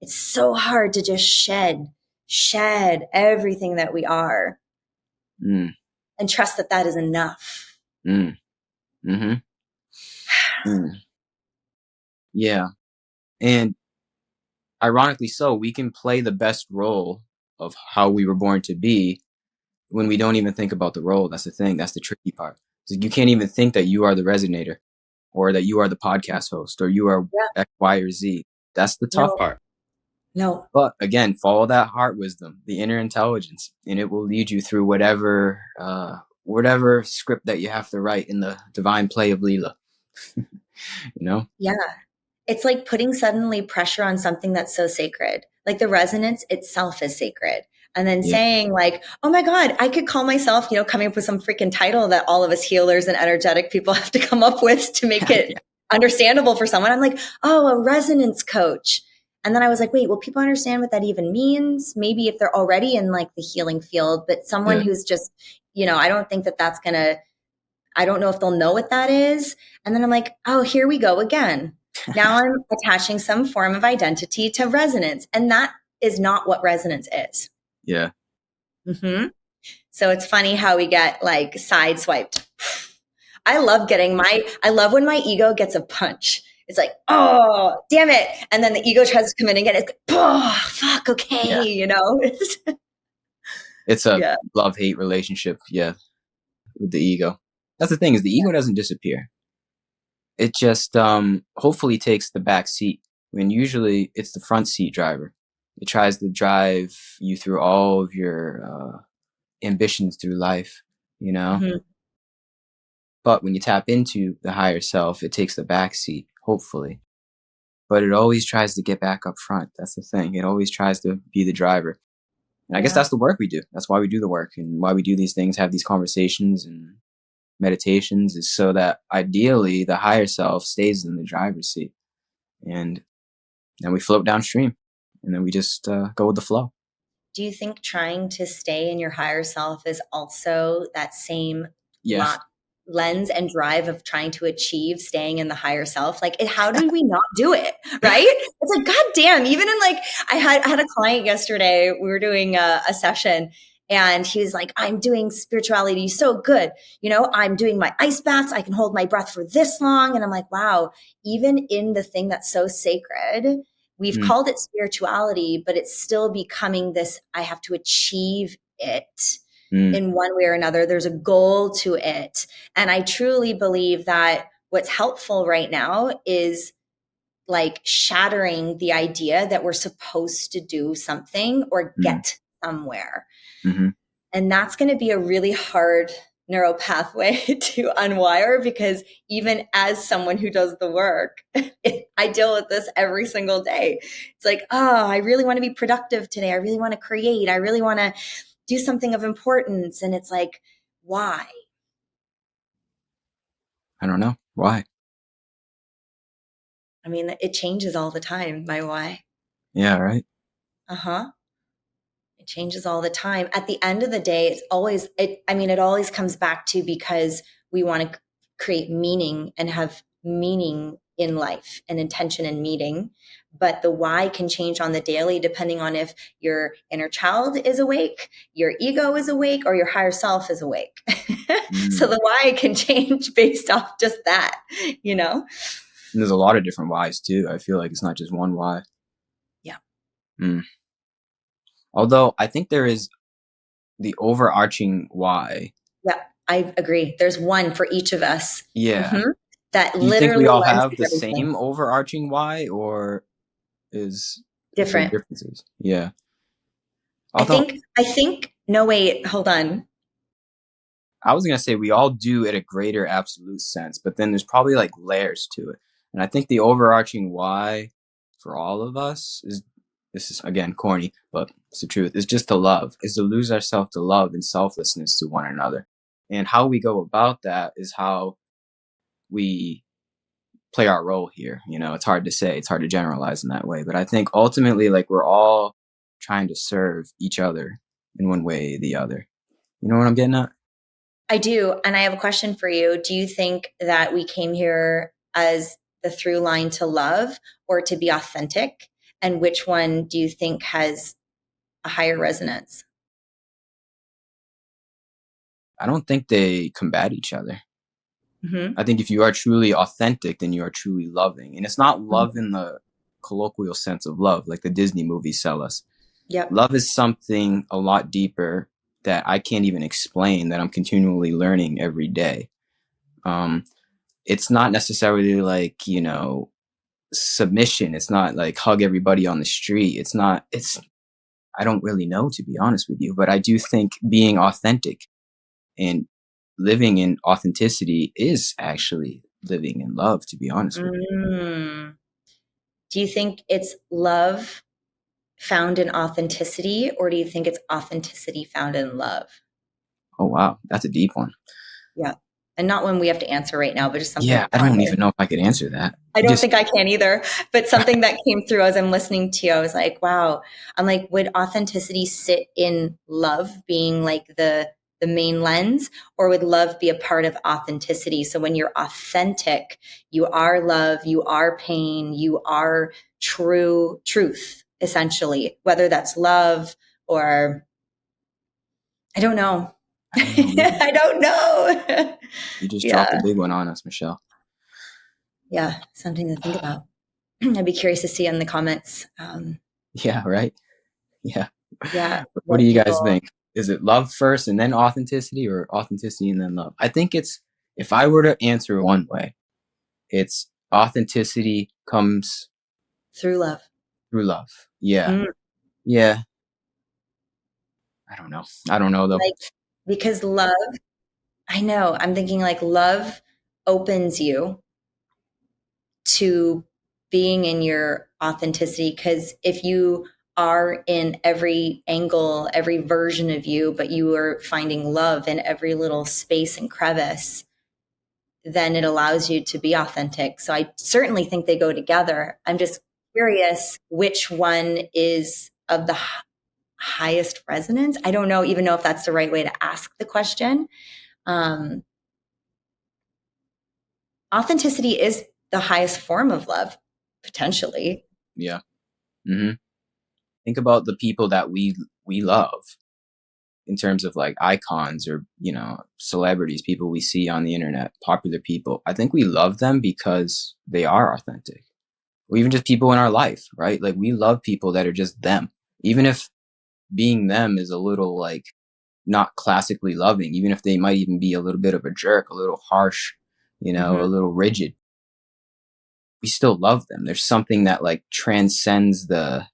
[SPEAKER 2] it's so hard to just shed everything that we are
[SPEAKER 1] Mm.
[SPEAKER 2] and trust that that is enough.
[SPEAKER 1] Mm. Mm-hmm. Mm. Yeah. And ironically so, we can play the best role of how we were born to be when we don't even think about the role. That's the thing. That's the tricky part. So you can't even think that you are the resonator or that you are the podcast host or you are
[SPEAKER 2] Yeah.
[SPEAKER 1] X, Y, or Z. That's the tough
[SPEAKER 2] No,
[SPEAKER 1] part.
[SPEAKER 2] no.
[SPEAKER 1] But again, follow that heart wisdom, the inner intelligence, and it will lead you through whatever script that you have to write in the divine play of Leela.
[SPEAKER 2] Yeah. It's like putting suddenly pressure on something that's so sacred. Like the resonance itself is sacred. And then
[SPEAKER 1] Yeah.
[SPEAKER 2] saying like, oh my God, I could call myself, coming up with some freaking title that all of us healers and energetic people have to come up with to make it
[SPEAKER 1] Yeah.
[SPEAKER 2] understandable for someone. I'm like, oh, a resonance coach. And then I was like, wait, will people understand what that even means? Maybe if they're already in like the healing field, but someone
[SPEAKER 1] Yeah.
[SPEAKER 2] who's just, I don't think that that's going to, I don't know if they'll know what that is. And then I'm like, oh, here we go again. Now I'm attaching some form of identity to resonance. And that is not what resonance is.
[SPEAKER 1] Yeah.
[SPEAKER 2] Mm-hmm. So it's funny how we get like sideswiped. I love when my ego gets a punch. It's like, oh, damn it. And then the ego tries to come in and get it. Oh, fuck. Okay.
[SPEAKER 1] Yeah. It's a
[SPEAKER 2] Yeah.
[SPEAKER 1] love-hate relationship. Yeah. With the ego. That's the thing is the ego doesn't disappear. It just hopefully takes the back seat when usually it's the front seat driver. It tries to drive you through all of your ambitions through life,
[SPEAKER 2] Mm-hmm.
[SPEAKER 1] But when you tap into the higher self, it takes the back seat, hopefully. But it always tries to get back up front. That's the thing. It always tries to be the driver. And I guess that's the work we do. That's why we do the work and why we do these things, have these conversations and meditations is so that ideally the higher self stays in the driver's seat. And then we float downstream and then we just go with the flow.
[SPEAKER 2] Do you think trying to stay in your higher self is also that same
[SPEAKER 1] Yes.
[SPEAKER 2] lens and drive of trying to achieve staying in the higher self? Like, how do we not do it? Right? It's like, God damn, even in like, I had a client yesterday, we were doing a session and he was like, I'm doing spirituality so good. I'm doing my ice baths. I can hold my breath for this long. And I'm like, wow, even in the thing that's so sacred, we've called it spirituality, but it's still becoming this, I have to achieve it in one way or another. There's a goal to it. And I truly believe that what's helpful right now is like shattering the idea that we're supposed to do something or get somewhere.
[SPEAKER 1] Mm-hmm.
[SPEAKER 2] And that's going to be a really hard neural pathway to unwire because even as someone who does the work, I deal with this every single day. It's like, oh, I really want to be productive today. I really want to create. I really want to do something of importance. And it's like, why?
[SPEAKER 1] I don't know. Why?
[SPEAKER 2] I mean, it changes all the time, my why.
[SPEAKER 1] Yeah, right.
[SPEAKER 2] Uh-huh. It changes all the time. At the end of the day, it's always, it always comes back to, because we want to create meaning and have meaning in life and intention and meaning. But the why can change on the daily depending on if your inner child is awake, your ego is awake, or your higher self is awake. So
[SPEAKER 1] Mm.
[SPEAKER 2] the why can change based off just that, you know?
[SPEAKER 1] And there's a lot of different whys too. I feel like it's not just one why.
[SPEAKER 2] Yeah.
[SPEAKER 1] Mm. Although I think there is the overarching why.
[SPEAKER 2] Yeah, I agree. There's one for each of us.
[SPEAKER 1] Yeah.
[SPEAKER 2] That
[SPEAKER 1] Do you think we
[SPEAKER 2] literally
[SPEAKER 1] all
[SPEAKER 2] lends
[SPEAKER 1] have
[SPEAKER 2] to
[SPEAKER 1] the
[SPEAKER 2] everything.
[SPEAKER 1] same overarching why, or is there
[SPEAKER 2] Different.
[SPEAKER 1] differences? Yeah.
[SPEAKER 2] I
[SPEAKER 1] Although
[SPEAKER 2] think, I think, no, wait, hold on.
[SPEAKER 1] I was gonna say we all do at a greater absolute sense, but then there's probably like layers to it. And I think the overarching why for all of us is, this is again corny, but it's the truth, is just to love, is to lose ourselves to love and selflessness to one another. And how we go about that is how we play our role here. You know, it's hard to say, it's hard to generalize in that way. But I think ultimately, like, we're all trying to serve each other in one way or the other. You know what I'm getting at?
[SPEAKER 2] I do. And I have a question for you. Do you think that we came here as the through line to love or to be authentic? And which one do you think has a higher resonance?
[SPEAKER 1] I don't think they combat each other.
[SPEAKER 2] Mm-hmm.
[SPEAKER 1] I think if you are truly authentic, then you are truly loving. And it's not love in the colloquial sense of love, like the Disney movies sell us.
[SPEAKER 2] Yep.
[SPEAKER 1] Love is something a lot deeper that I can't even explain, that I'm continually learning every day. It's not necessarily like, you know, submission. It's not like hug everybody on the street. I don't really know, to be honest with you, but I do think being authentic and living in authenticity is actually living in love, to be honest with you.
[SPEAKER 2] Mm. Do you think it's love found in authenticity, or do you think it's authenticity found in love?
[SPEAKER 1] Oh, wow. That's a deep one.
[SPEAKER 2] Yeah. And not one we have to answer right now, but just something
[SPEAKER 1] Yeah,
[SPEAKER 2] to
[SPEAKER 1] I don't
[SPEAKER 2] ponder.
[SPEAKER 1] even know if I could answer that.
[SPEAKER 2] I
[SPEAKER 1] You
[SPEAKER 2] don't
[SPEAKER 1] just,
[SPEAKER 2] think I can either, but something that came through as I'm listening to you, I was like, wow. I'm like, would authenticity sit in love being like the main lens, or would love be a part of authenticity? So when you're authentic, you are love, you are pain, you are truth, essentially, whether that's love or I don't know.
[SPEAKER 1] I don't know either.
[SPEAKER 2] I don't know.
[SPEAKER 1] You just dropped a
[SPEAKER 2] Yeah.
[SPEAKER 1] big one on us, Michelle.
[SPEAKER 2] Yeah. Something to think about. I'd be curious to see in the comments.
[SPEAKER 1] Yeah, right? Yeah.
[SPEAKER 2] Yeah.
[SPEAKER 1] What do
[SPEAKER 2] What
[SPEAKER 1] you guys
[SPEAKER 2] people,
[SPEAKER 1] think? Is it love first and then authenticity, or authenticity and then love? I think it's, if I were to answer one way, it's authenticity comes
[SPEAKER 2] through love.
[SPEAKER 1] through love. Yeah.
[SPEAKER 2] Mm,
[SPEAKER 1] Yeah. I don't know. I don't know though.
[SPEAKER 2] like, because love, I know, I'm thinking like love opens you to being in your authenticity. Because if you are in every angle, every version of you, but you are finding love in every little space and crevice, then it allows you to be authentic. So I certainly think they go together. I'm just curious which one is of the highest resonance. I don't know even know if that's the right way to ask the question. Um, Authenticity is the highest form of love, potentially.
[SPEAKER 1] Yeah. Hmm. Think about the people that we love in terms of like icons, or, you know, celebrities, people we see on the internet, popular people. I think we love them because they are authentic. Or even just people in our life, right? Like, we love people that are just them. Even if being them is a little like not classically loving, even if they might even be a little bit of a jerk, a little harsh, you know, a
[SPEAKER 2] Mm-hmm.
[SPEAKER 1] little rigid, we still love them. There's something that like transcends the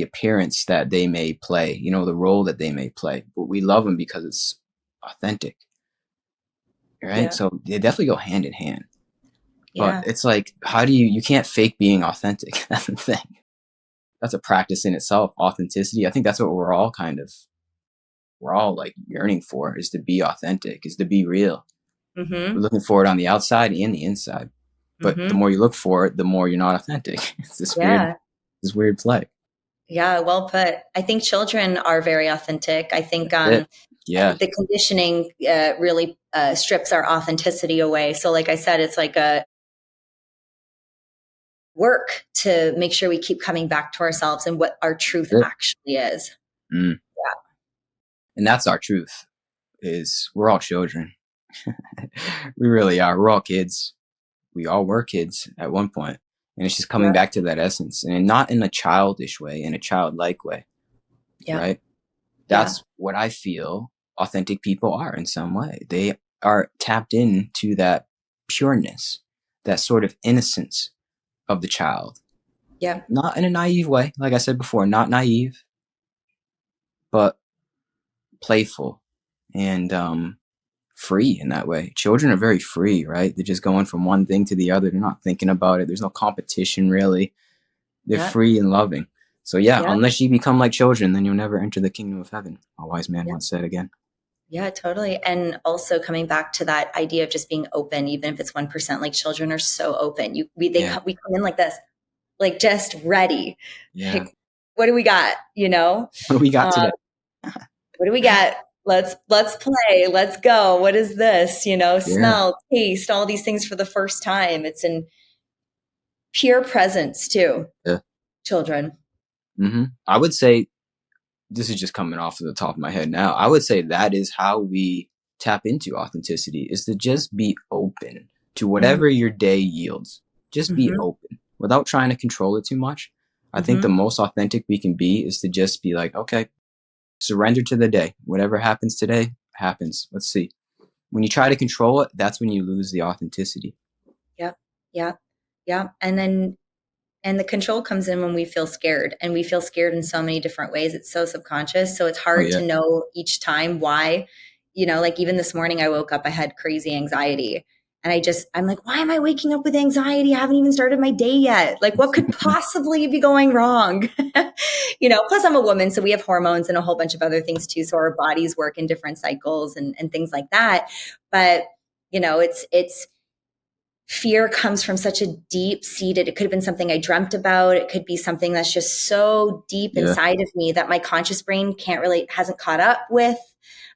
[SPEAKER 1] appearance that they may play, you know, the role that they may play. But we love them because it's authentic, right?
[SPEAKER 2] Yeah.
[SPEAKER 1] So they definitely go hand in hand. But
[SPEAKER 2] Yeah.
[SPEAKER 1] it's like, how do you can't fake being authentic. That's the thing. That's a practice in itself, authenticity. I think that's what we're all like yearning for, is to be authentic, is to be real. We're
[SPEAKER 2] Mm-hmm.
[SPEAKER 1] looking for it on the outside and the inside. But the
[SPEAKER 2] Mm-hmm.
[SPEAKER 1] more you look for it, the more you're not authentic. It's
[SPEAKER 2] Yeah.
[SPEAKER 1] this weird play.
[SPEAKER 2] Yeah, well put. I think children are very authentic. I think
[SPEAKER 1] It, yeah,
[SPEAKER 2] the conditioning really strips our authenticity away. So, like I said, it's like a work to make sure we keep coming back to ourselves and what our truth
[SPEAKER 1] it.
[SPEAKER 2] actually is.
[SPEAKER 1] Mm. And that's our truth. Is we're all children. We really are. We're all kids. We all were kids at one point, and it's just coming
[SPEAKER 2] Yeah,
[SPEAKER 1] back to that essence, and not in a childish way, in a childlike way,
[SPEAKER 2] yeah,
[SPEAKER 1] right?
[SPEAKER 2] yeah,
[SPEAKER 1] That's what I feel authentic people are in some way. They are tapped into that pureness, that sort of innocence of the child.
[SPEAKER 2] yeah,
[SPEAKER 1] Not in a naive way, like I said before, not naive, but playful and free in that way. Children are very free, right? They're just going from one thing to the other. They're not thinking about it. There's no competition really. They're
[SPEAKER 2] yeah,
[SPEAKER 1] free and loving. So yeah,
[SPEAKER 2] yeah,
[SPEAKER 1] unless you become like children, then you'll never enter the kingdom of heaven. A wise man
[SPEAKER 2] yeah.
[SPEAKER 1] once said again.
[SPEAKER 2] Yeah, totally. And also coming back to that idea of just being open, even if it's 1%, like children are so open.
[SPEAKER 1] Yeah.
[SPEAKER 2] We come in like this, like just ready.
[SPEAKER 1] Yeah.
[SPEAKER 2] Like, what do we got? You know,
[SPEAKER 1] What do we got
[SPEAKER 2] um,
[SPEAKER 1] today?
[SPEAKER 2] what do we got? Let's play. Let's go. What is this? You know,
[SPEAKER 1] Yeah.
[SPEAKER 2] smell, taste, all these things for the first time. It's in pure presence too.
[SPEAKER 1] Yeah.
[SPEAKER 2] Children.
[SPEAKER 1] I would say this is just coming off of the top of my head now. I would say that is how we tap into authenticity is to just be open to
[SPEAKER 2] Mm-hmm.
[SPEAKER 1] whatever your day yields. Just be
[SPEAKER 2] Mm-hmm.
[SPEAKER 1] open without trying to control it too much. I think the
[SPEAKER 2] Mm-hmm.
[SPEAKER 1] most authentic we can be is to just be like, okay, surrender to the day. Whatever happens today happens. Let's see. When you try to control it, that's when you lose the authenticity.
[SPEAKER 2] Yep. Yep. Yep. And the control comes in when we feel scared, and we feel scared in so many different ways. It's so subconscious. So it's
[SPEAKER 1] Oh
[SPEAKER 2] hard
[SPEAKER 1] yeah.
[SPEAKER 2] to know each time why, you know, like even this morning I woke up, I had crazy anxiety. And I'm like, why am I waking up with anxiety? I haven't even started my day yet. Like, what could possibly be going wrong? You know, plus I'm a woman, so we have hormones and a whole bunch of other things too. So our bodies work in different cycles and things like that. But, you know, it's, fear comes from such a deep seated, it could have been something I dreamt about. It could be something that's just so deep
[SPEAKER 1] Yeah.
[SPEAKER 2] inside of me that my conscious brain hasn't caught up with.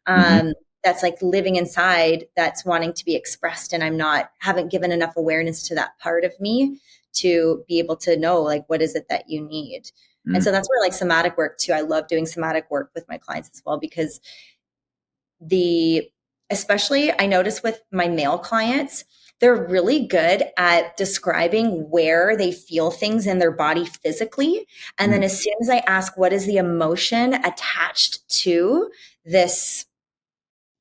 [SPEAKER 1] Mm-hmm.
[SPEAKER 2] That's like living inside, that's wanting to be expressed. And haven't given enough awareness to that part of me to be able to know, like, what is it that you need? And
[SPEAKER 1] Mm.
[SPEAKER 2] so that's where like somatic work too. I love doing somatic work with my clients as well, because especially I notice with my male clients, they're really good at describing where they feel things in their body physically. And then
[SPEAKER 1] Mm.
[SPEAKER 2] as soon as I ask, what is the emotion attached to this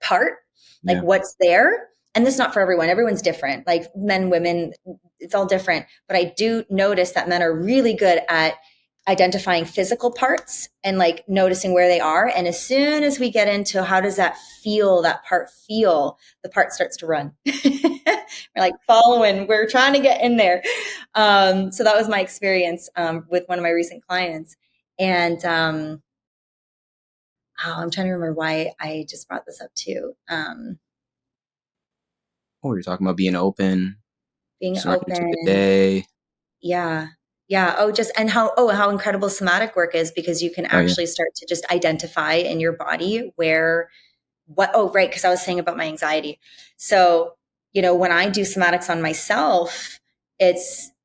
[SPEAKER 2] part? Like
[SPEAKER 1] Yeah.
[SPEAKER 2] what's there? And this is not for everyone. Everyone's different. Like men, women, it's all different. But I do notice that men are really good at identifying physical parts and like noticing where they are. And as soon as we get into how does that part feel, the part starts to run. We're like following, we're trying to get in there. So that was my experience with one of my recent clients. And I'm trying to remember why I just brought this up too.
[SPEAKER 1] Oh, you're talking about being open,
[SPEAKER 2] Being
[SPEAKER 1] surrender to the
[SPEAKER 2] open.
[SPEAKER 1] day.
[SPEAKER 2] Yeah. Yeah. And how incredible somatic work is, because you can
[SPEAKER 1] Oh yeah.
[SPEAKER 2] actually start to just identify in your body right. Cause I was saying about my anxiety. So, you know, when I do somatics on myself,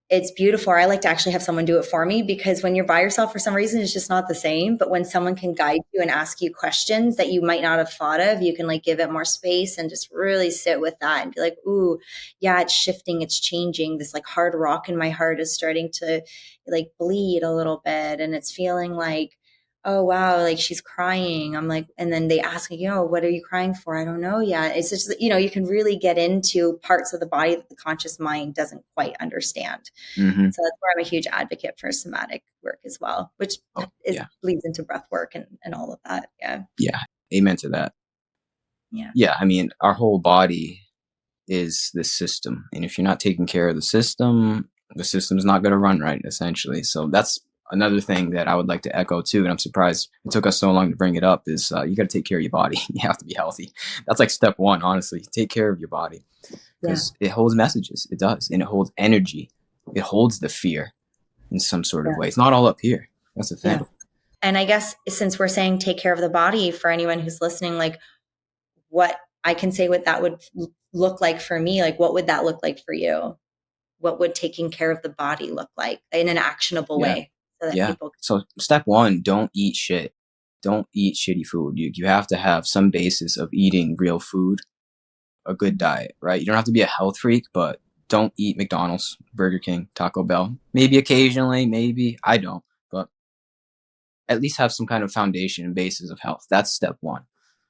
[SPEAKER 2] it's beautiful. I like to actually have someone do it for me, because when you're by yourself, for some reason, it's just not the same. But when someone can guide you and ask you questions that you might not have thought of, you can like give it more space and just really sit with that and be like, ooh, yeah, it's shifting, it's changing. This like hard rock in my heart is starting to like bleed a little bit. And it's feeling like, oh wow, like she's crying. I'm like, and then they ask me, what are you crying for? I don't know yet. It's just, you can really get into parts of the body that the conscious mind doesn't quite understand.
[SPEAKER 1] Mm-hmm.
[SPEAKER 2] So that's where I'm a huge advocate for somatic work as well, which
[SPEAKER 1] Oh yeah.
[SPEAKER 2] leads into breath work and all of that. Yeah.
[SPEAKER 1] Yeah. Amen to that.
[SPEAKER 2] Yeah.
[SPEAKER 1] Yeah. I mean, our whole body is the system, and if you're not taking care of the system's not going to run right, essentially. So that's another thing that I would like to echo too, and I'm surprised it took us so long to bring it up, is you got to take care of your body. You have to be healthy. That's like step one, honestly. Take care of your body
[SPEAKER 2] Yeah.
[SPEAKER 1] because it holds messages. It does. And it holds energy. It holds the fear in some sort of
[SPEAKER 2] Yeah.
[SPEAKER 1] way. It's not all up here. That's the thing.
[SPEAKER 2] Yeah. And I guess since we're saying take care of the body, for anyone who's listening, like what I can say what that would look like for me, like what would that look like for you? What would taking care of the body look like in an actionable
[SPEAKER 1] Yeah.
[SPEAKER 2] way so that
[SPEAKER 1] Yeah.
[SPEAKER 2] people
[SPEAKER 1] So step one, don't eat shit. Don't eat shitty food. You have to have some basis of eating real food, a good diet, right? You don't have to be a health freak, but don't eat McDonald's, Burger King, Taco Bell. Maybe occasionally, maybe. I don't. But at least have some kind of foundation and basis of health. That's step one.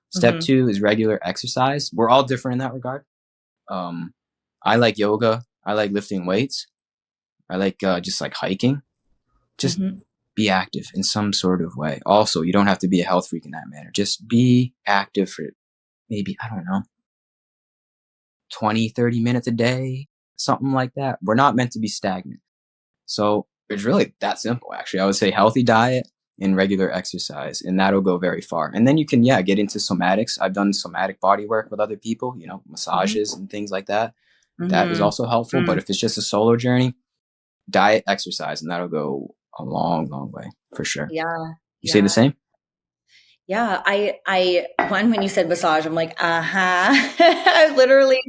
[SPEAKER 1] Step
[SPEAKER 2] mm-hmm.
[SPEAKER 1] two is regular exercise. We're all different in that regard. I like yoga. I like lifting weights. I like just like hiking. Just
[SPEAKER 2] Mm-hmm.
[SPEAKER 1] be active in some sort of way. Also, you don't have to be a health freak in that manner. Just be active for maybe, I don't know, 20, 30 minutes a day, something like that. We're not meant to be stagnant. So it's really that simple, actually. I would say healthy diet and regular exercise, and that'll go very far. And then you can, get into somatics. I've done somatic body work with other people, massages and things like that. That is
[SPEAKER 2] Mm-hmm.
[SPEAKER 1] also helpful. But if it's just a solo journey, diet, exercise, and that'll go a long, long way for sure.
[SPEAKER 2] Yeah.
[SPEAKER 1] You say the
[SPEAKER 2] Yeah.
[SPEAKER 1] same?
[SPEAKER 2] Yeah, when you said massage, I'm like, I literally,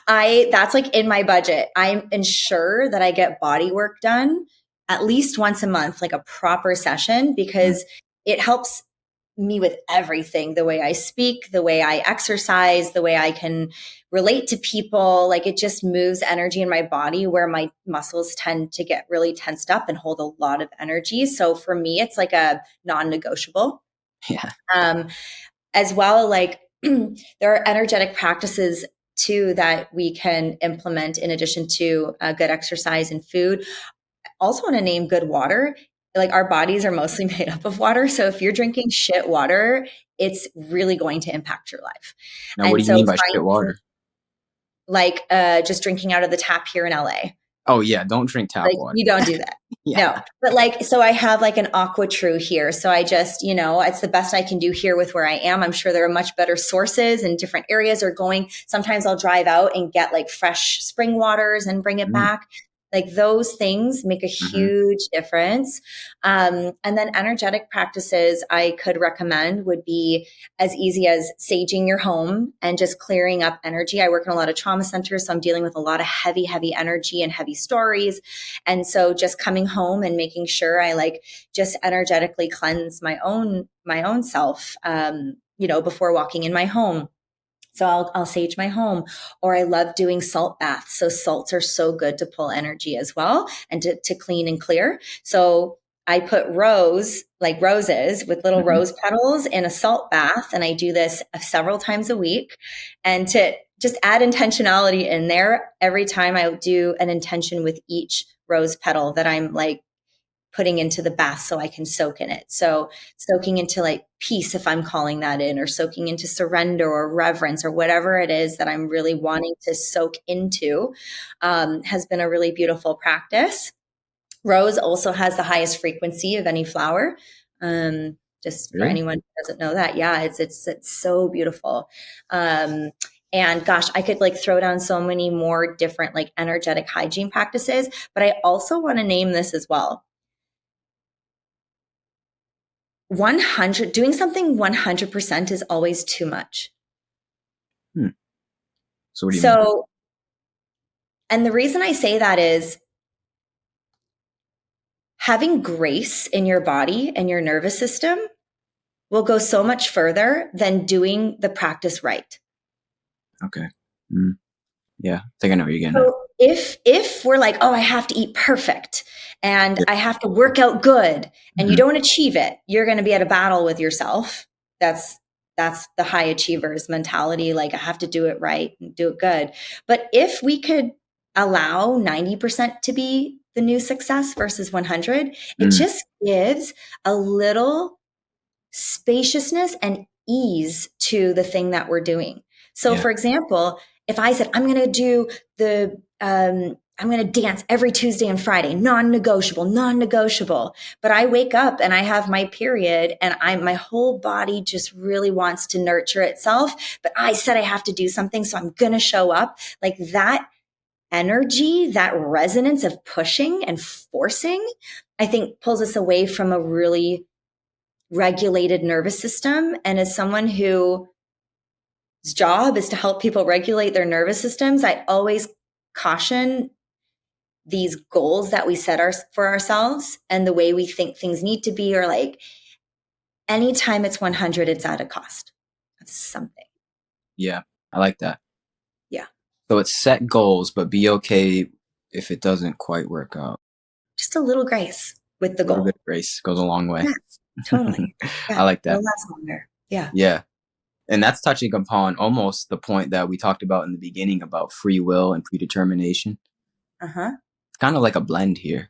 [SPEAKER 2] that's like in my budget. I ensure that I get body work done at least once a month, like a proper session,
[SPEAKER 1] Mm,
[SPEAKER 2] because it helps me with everything, the way I speak, the way I exercise, the way I can relate to people. Like it just moves energy in my body where my muscles tend to get really tensed up and hold a lot of energy. So for me, it's like a non-negotiable.
[SPEAKER 1] yeah.
[SPEAKER 2] Um, as well, like there are energetic practices too that we can implement in addition to good exercise and food. Also want to name good water. Like our bodies are mostly made up of water. So if you're drinking shit water, it's really going to impact your life.
[SPEAKER 1] Now, what
[SPEAKER 2] And
[SPEAKER 1] do you
[SPEAKER 2] so
[SPEAKER 1] mean by shit
[SPEAKER 2] finding
[SPEAKER 1] water?
[SPEAKER 2] like just drinking out of the tap here in LA.
[SPEAKER 1] Oh, yeah. Don't drink tap
[SPEAKER 2] Like
[SPEAKER 1] water.
[SPEAKER 2] you don't do that.
[SPEAKER 1] Yeah.
[SPEAKER 2] No, but like, so I have like an aqua true here. So I just, it's the best I can do here with where I am. I'm sure there are much better sources in different areas or going. Sometimes I'll drive out and get like fresh spring waters and bring it
[SPEAKER 1] Mm,
[SPEAKER 2] back. Like those things make a
[SPEAKER 1] mm-hmm.
[SPEAKER 2] huge difference. And then energetic practices I could recommend would be as easy as saging your home and just clearing up energy. I work in a lot of trauma centers, so I'm dealing with a lot of heavy, heavy energy and heavy stories. And so just coming home and making sure I like just energetically cleanse my own self, before walking in my home. So I'll sage my home, or I love doing salt baths. So salts are so good to pull energy as well and to clean and clear. So I put roses with little
[SPEAKER 1] Mm-hmm.
[SPEAKER 2] rose petals in a salt bath. And I do this several times a week. And to just add intentionality in there, every time I do an intention with each rose petal that I'm like putting into the bath so I can soak in it. So soaking into like peace, if I'm calling that in, or soaking into surrender or reverence or whatever it is that I'm really wanting to soak into, has been a really beautiful practice. Rose also has the highest frequency of any flower. Just for
[SPEAKER 1] Really?
[SPEAKER 2] anyone who doesn't know that. Yeah, it's so beautiful. And gosh, I could like throw down so many more different like energetic hygiene practices, but I also want to name this as well. doing something 100% is always too much.
[SPEAKER 1] Hmm. So what do you mean?
[SPEAKER 2] So, and the reason I say that is having grace in your body and your nervous system will go so much further than doing the practice right.
[SPEAKER 1] Okay. Mm. Yeah. I think I know what you're getting at.
[SPEAKER 2] So if we're like, oh, I have to eat perfect and
[SPEAKER 1] Yeah.
[SPEAKER 2] I have to work out good and you
[SPEAKER 1] Mm-hmm.
[SPEAKER 2] don't achieve it, you're going to be at a battle with yourself. That's the high achievers mentality. Like I have to do it right and do it good. But if we could allow 90% to be the new success versus 100, it
[SPEAKER 1] Mm.
[SPEAKER 2] just gives a little spaciousness and ease to the thing that we're doing. So,
[SPEAKER 1] Yeah.
[SPEAKER 2] for example, if I said, I'm going to do I'm going to dance every Tuesday and Friday, non-negotiable, non-negotiable. But I wake up and I have my period and my whole body just really wants to nurture itself. But I said I have to do something, so I'm going to show up. Like that energy, that resonance of pushing and forcing, I think pulls us away from a really regulated nervous system. And as someone whose job is to help people regulate their nervous systems, I always caution these goals that we set for ourselves and the way we think things need to be, or like anytime it's 100, it's at a cost of something.
[SPEAKER 1] Yeah, I like that.
[SPEAKER 2] Yeah.
[SPEAKER 1] So it's set goals, but be okay if it doesn't quite work out.
[SPEAKER 2] Just a little grace with the
[SPEAKER 1] A little
[SPEAKER 2] goal.
[SPEAKER 1] bit of grace goes a long way.
[SPEAKER 2] Yeah, totally. Yeah,
[SPEAKER 1] I like that.
[SPEAKER 2] it'll last longer. Yeah.
[SPEAKER 1] Yeah. And that's touching upon almost the point that we talked about in the beginning about free will and predetermination.
[SPEAKER 2] Uh-huh.
[SPEAKER 1] It's kind of like a blend here.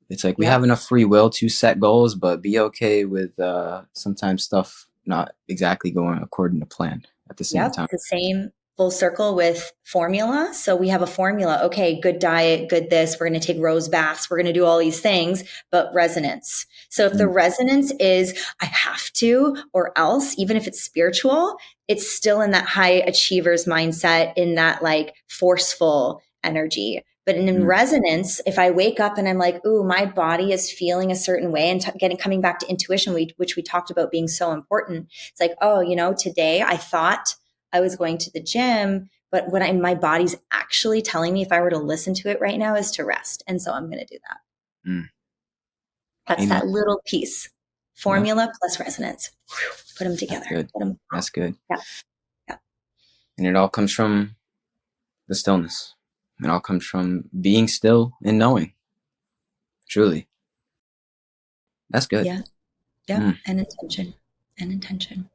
[SPEAKER 1] It's like we have enough free will to set goals, but be okay with sometimes stuff not exactly going according to plan at the same time.
[SPEAKER 2] The same full circle with formula. So we have a formula. Okay, good diet, good this. We're going to take rose baths. We're going to do all these things, but resonance. So if the resonance is I have to, or else, even if it's spiritual, it's still in that high achievers mindset, in that like forceful energy. But in resonance, if I wake up and I'm like, ooh, my body is feeling a certain way, and coming back to intuition, which we talked about being so important. It's like, oh, today I thought I was going to the gym, but my body's actually telling me, if I were to listen to it right now, is to rest. And so I'm going to do that. That's that little piece. Formula plus resonance. Put them together.
[SPEAKER 1] That's good.
[SPEAKER 2] Yeah.
[SPEAKER 1] And it all comes from the stillness. It all comes from being still and knowing. Truly. That's good.
[SPEAKER 2] Yeah. And intention.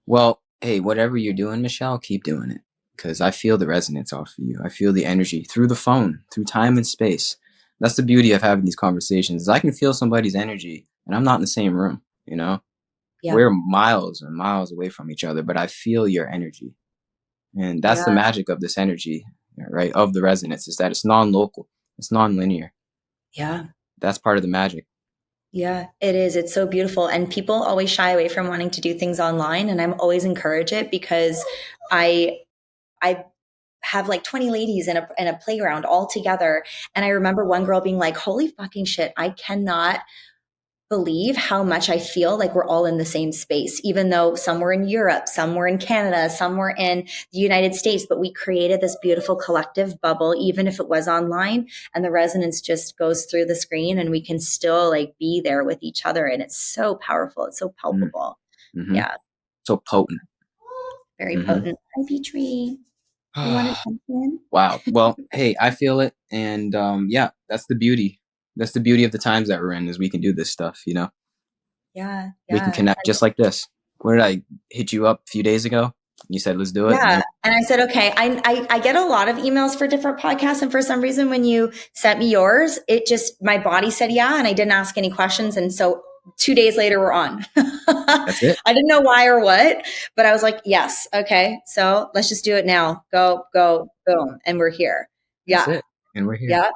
[SPEAKER 2] Well,
[SPEAKER 1] hey, whatever you're doing, Michelle, keep doing it. Because I feel the resonance off of you. I feel the energy through the phone, through time and space. That's the beauty of having these conversations, is I can feel somebody's energy and I'm not in the same room, Yeah. We're miles and miles away from each other, but I feel your energy. And that's the magic of this energy, right? Of the resonance, is that it's non-local. It's non-linear.
[SPEAKER 2] Yeah.
[SPEAKER 1] That's part of the magic.
[SPEAKER 2] Yeah, it is. It's so beautiful. And people always shy away from wanting to do things online. And I'm always encourage it, because I have like 20 ladies in a playground all together. And I remember one girl being like, holy fucking shit, I cannot believe how much I feel like we're all in the same space, even though some were in Europe, some were in Canada, some were in the United States, but we created this beautiful collective bubble, even if it was online, and the resonance just goes through the screen and we can still like be there with each other. And it's so powerful. It's so palpable. Yeah.
[SPEAKER 1] So potent.
[SPEAKER 2] Very potent. Hi, Tree. You want attention?
[SPEAKER 1] Wow. Well, hey, I feel it. And that's the beauty. That's the beauty of the times that we're in, is we can do this stuff,
[SPEAKER 2] Yeah.
[SPEAKER 1] We can connect just like this. Where did I hit you up a few days ago? You said, let's do it.
[SPEAKER 2] Yeah. And I said, okay, I get a lot of emails for different podcasts. And for some reason, when you sent me yours, my body said, yeah. And I didn't ask any questions. And so 2 days later, we're on.
[SPEAKER 1] That's it.
[SPEAKER 2] I didn't know why or what, but I was like, yes. Okay. So let's just do it now. Go, boom. And we're here. Yeah.
[SPEAKER 1] That's it. And we're here.
[SPEAKER 2] Yeah.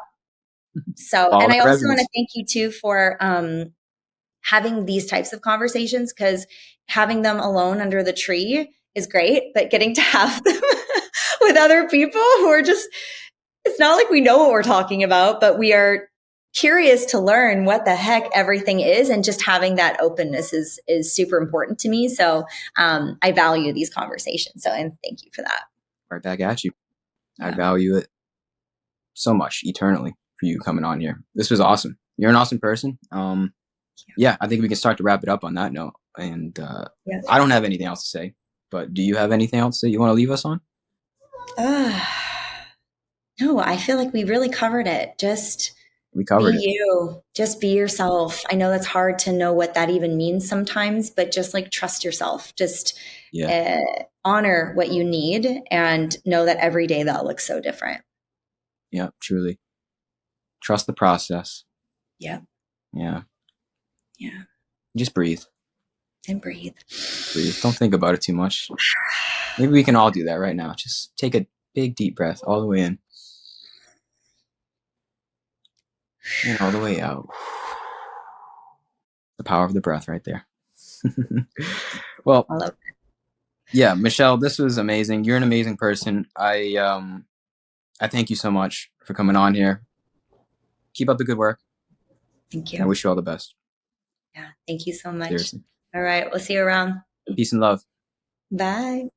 [SPEAKER 2] So, and I also want to thank you too for having these types of conversations, because having them alone under the tree is great, but getting to have them with other people who are just, it's not like we know what we're talking about, but we are curious to learn what the heck everything is. And just having that openness is super important to me. So I value these conversations. So, and thank you for that.
[SPEAKER 1] Right back at you. Yeah. I value it so much eternally for you coming on here. This was awesome. You're an awesome person. Yeah, I think we can start to wrap it up on that note. And I don't have anything else to say, but do you have anything else that you want to leave us on?
[SPEAKER 2] No, I feel like we really covered it. Just
[SPEAKER 1] be
[SPEAKER 2] you. Just be yourself. I know that's hard to know what that even means sometimes, but just like trust yourself. Just honor what you need and know that every day that looks so different.
[SPEAKER 1] Yeah, truly. Trust the process.
[SPEAKER 2] Yeah.
[SPEAKER 1] Yeah.
[SPEAKER 2] Yeah.
[SPEAKER 1] Just breathe.
[SPEAKER 2] And breathe.
[SPEAKER 1] Breathe. Don't think about it too much. Maybe we can all do that right now. Just take a big deep breath all the way in. and all the way out. The power of the breath right there. Well,
[SPEAKER 2] I love
[SPEAKER 1] yeah, Michelle, this was amazing. You're an amazing person. I thank you so much for coming on here. Keep up the good work.
[SPEAKER 2] Thank
[SPEAKER 1] I
[SPEAKER 2] you.
[SPEAKER 1] wish you all the best.
[SPEAKER 2] Yeah. Thank you so much.
[SPEAKER 1] Seriously.
[SPEAKER 2] All right. We'll see you around.
[SPEAKER 1] Peace and love.
[SPEAKER 2] Bye.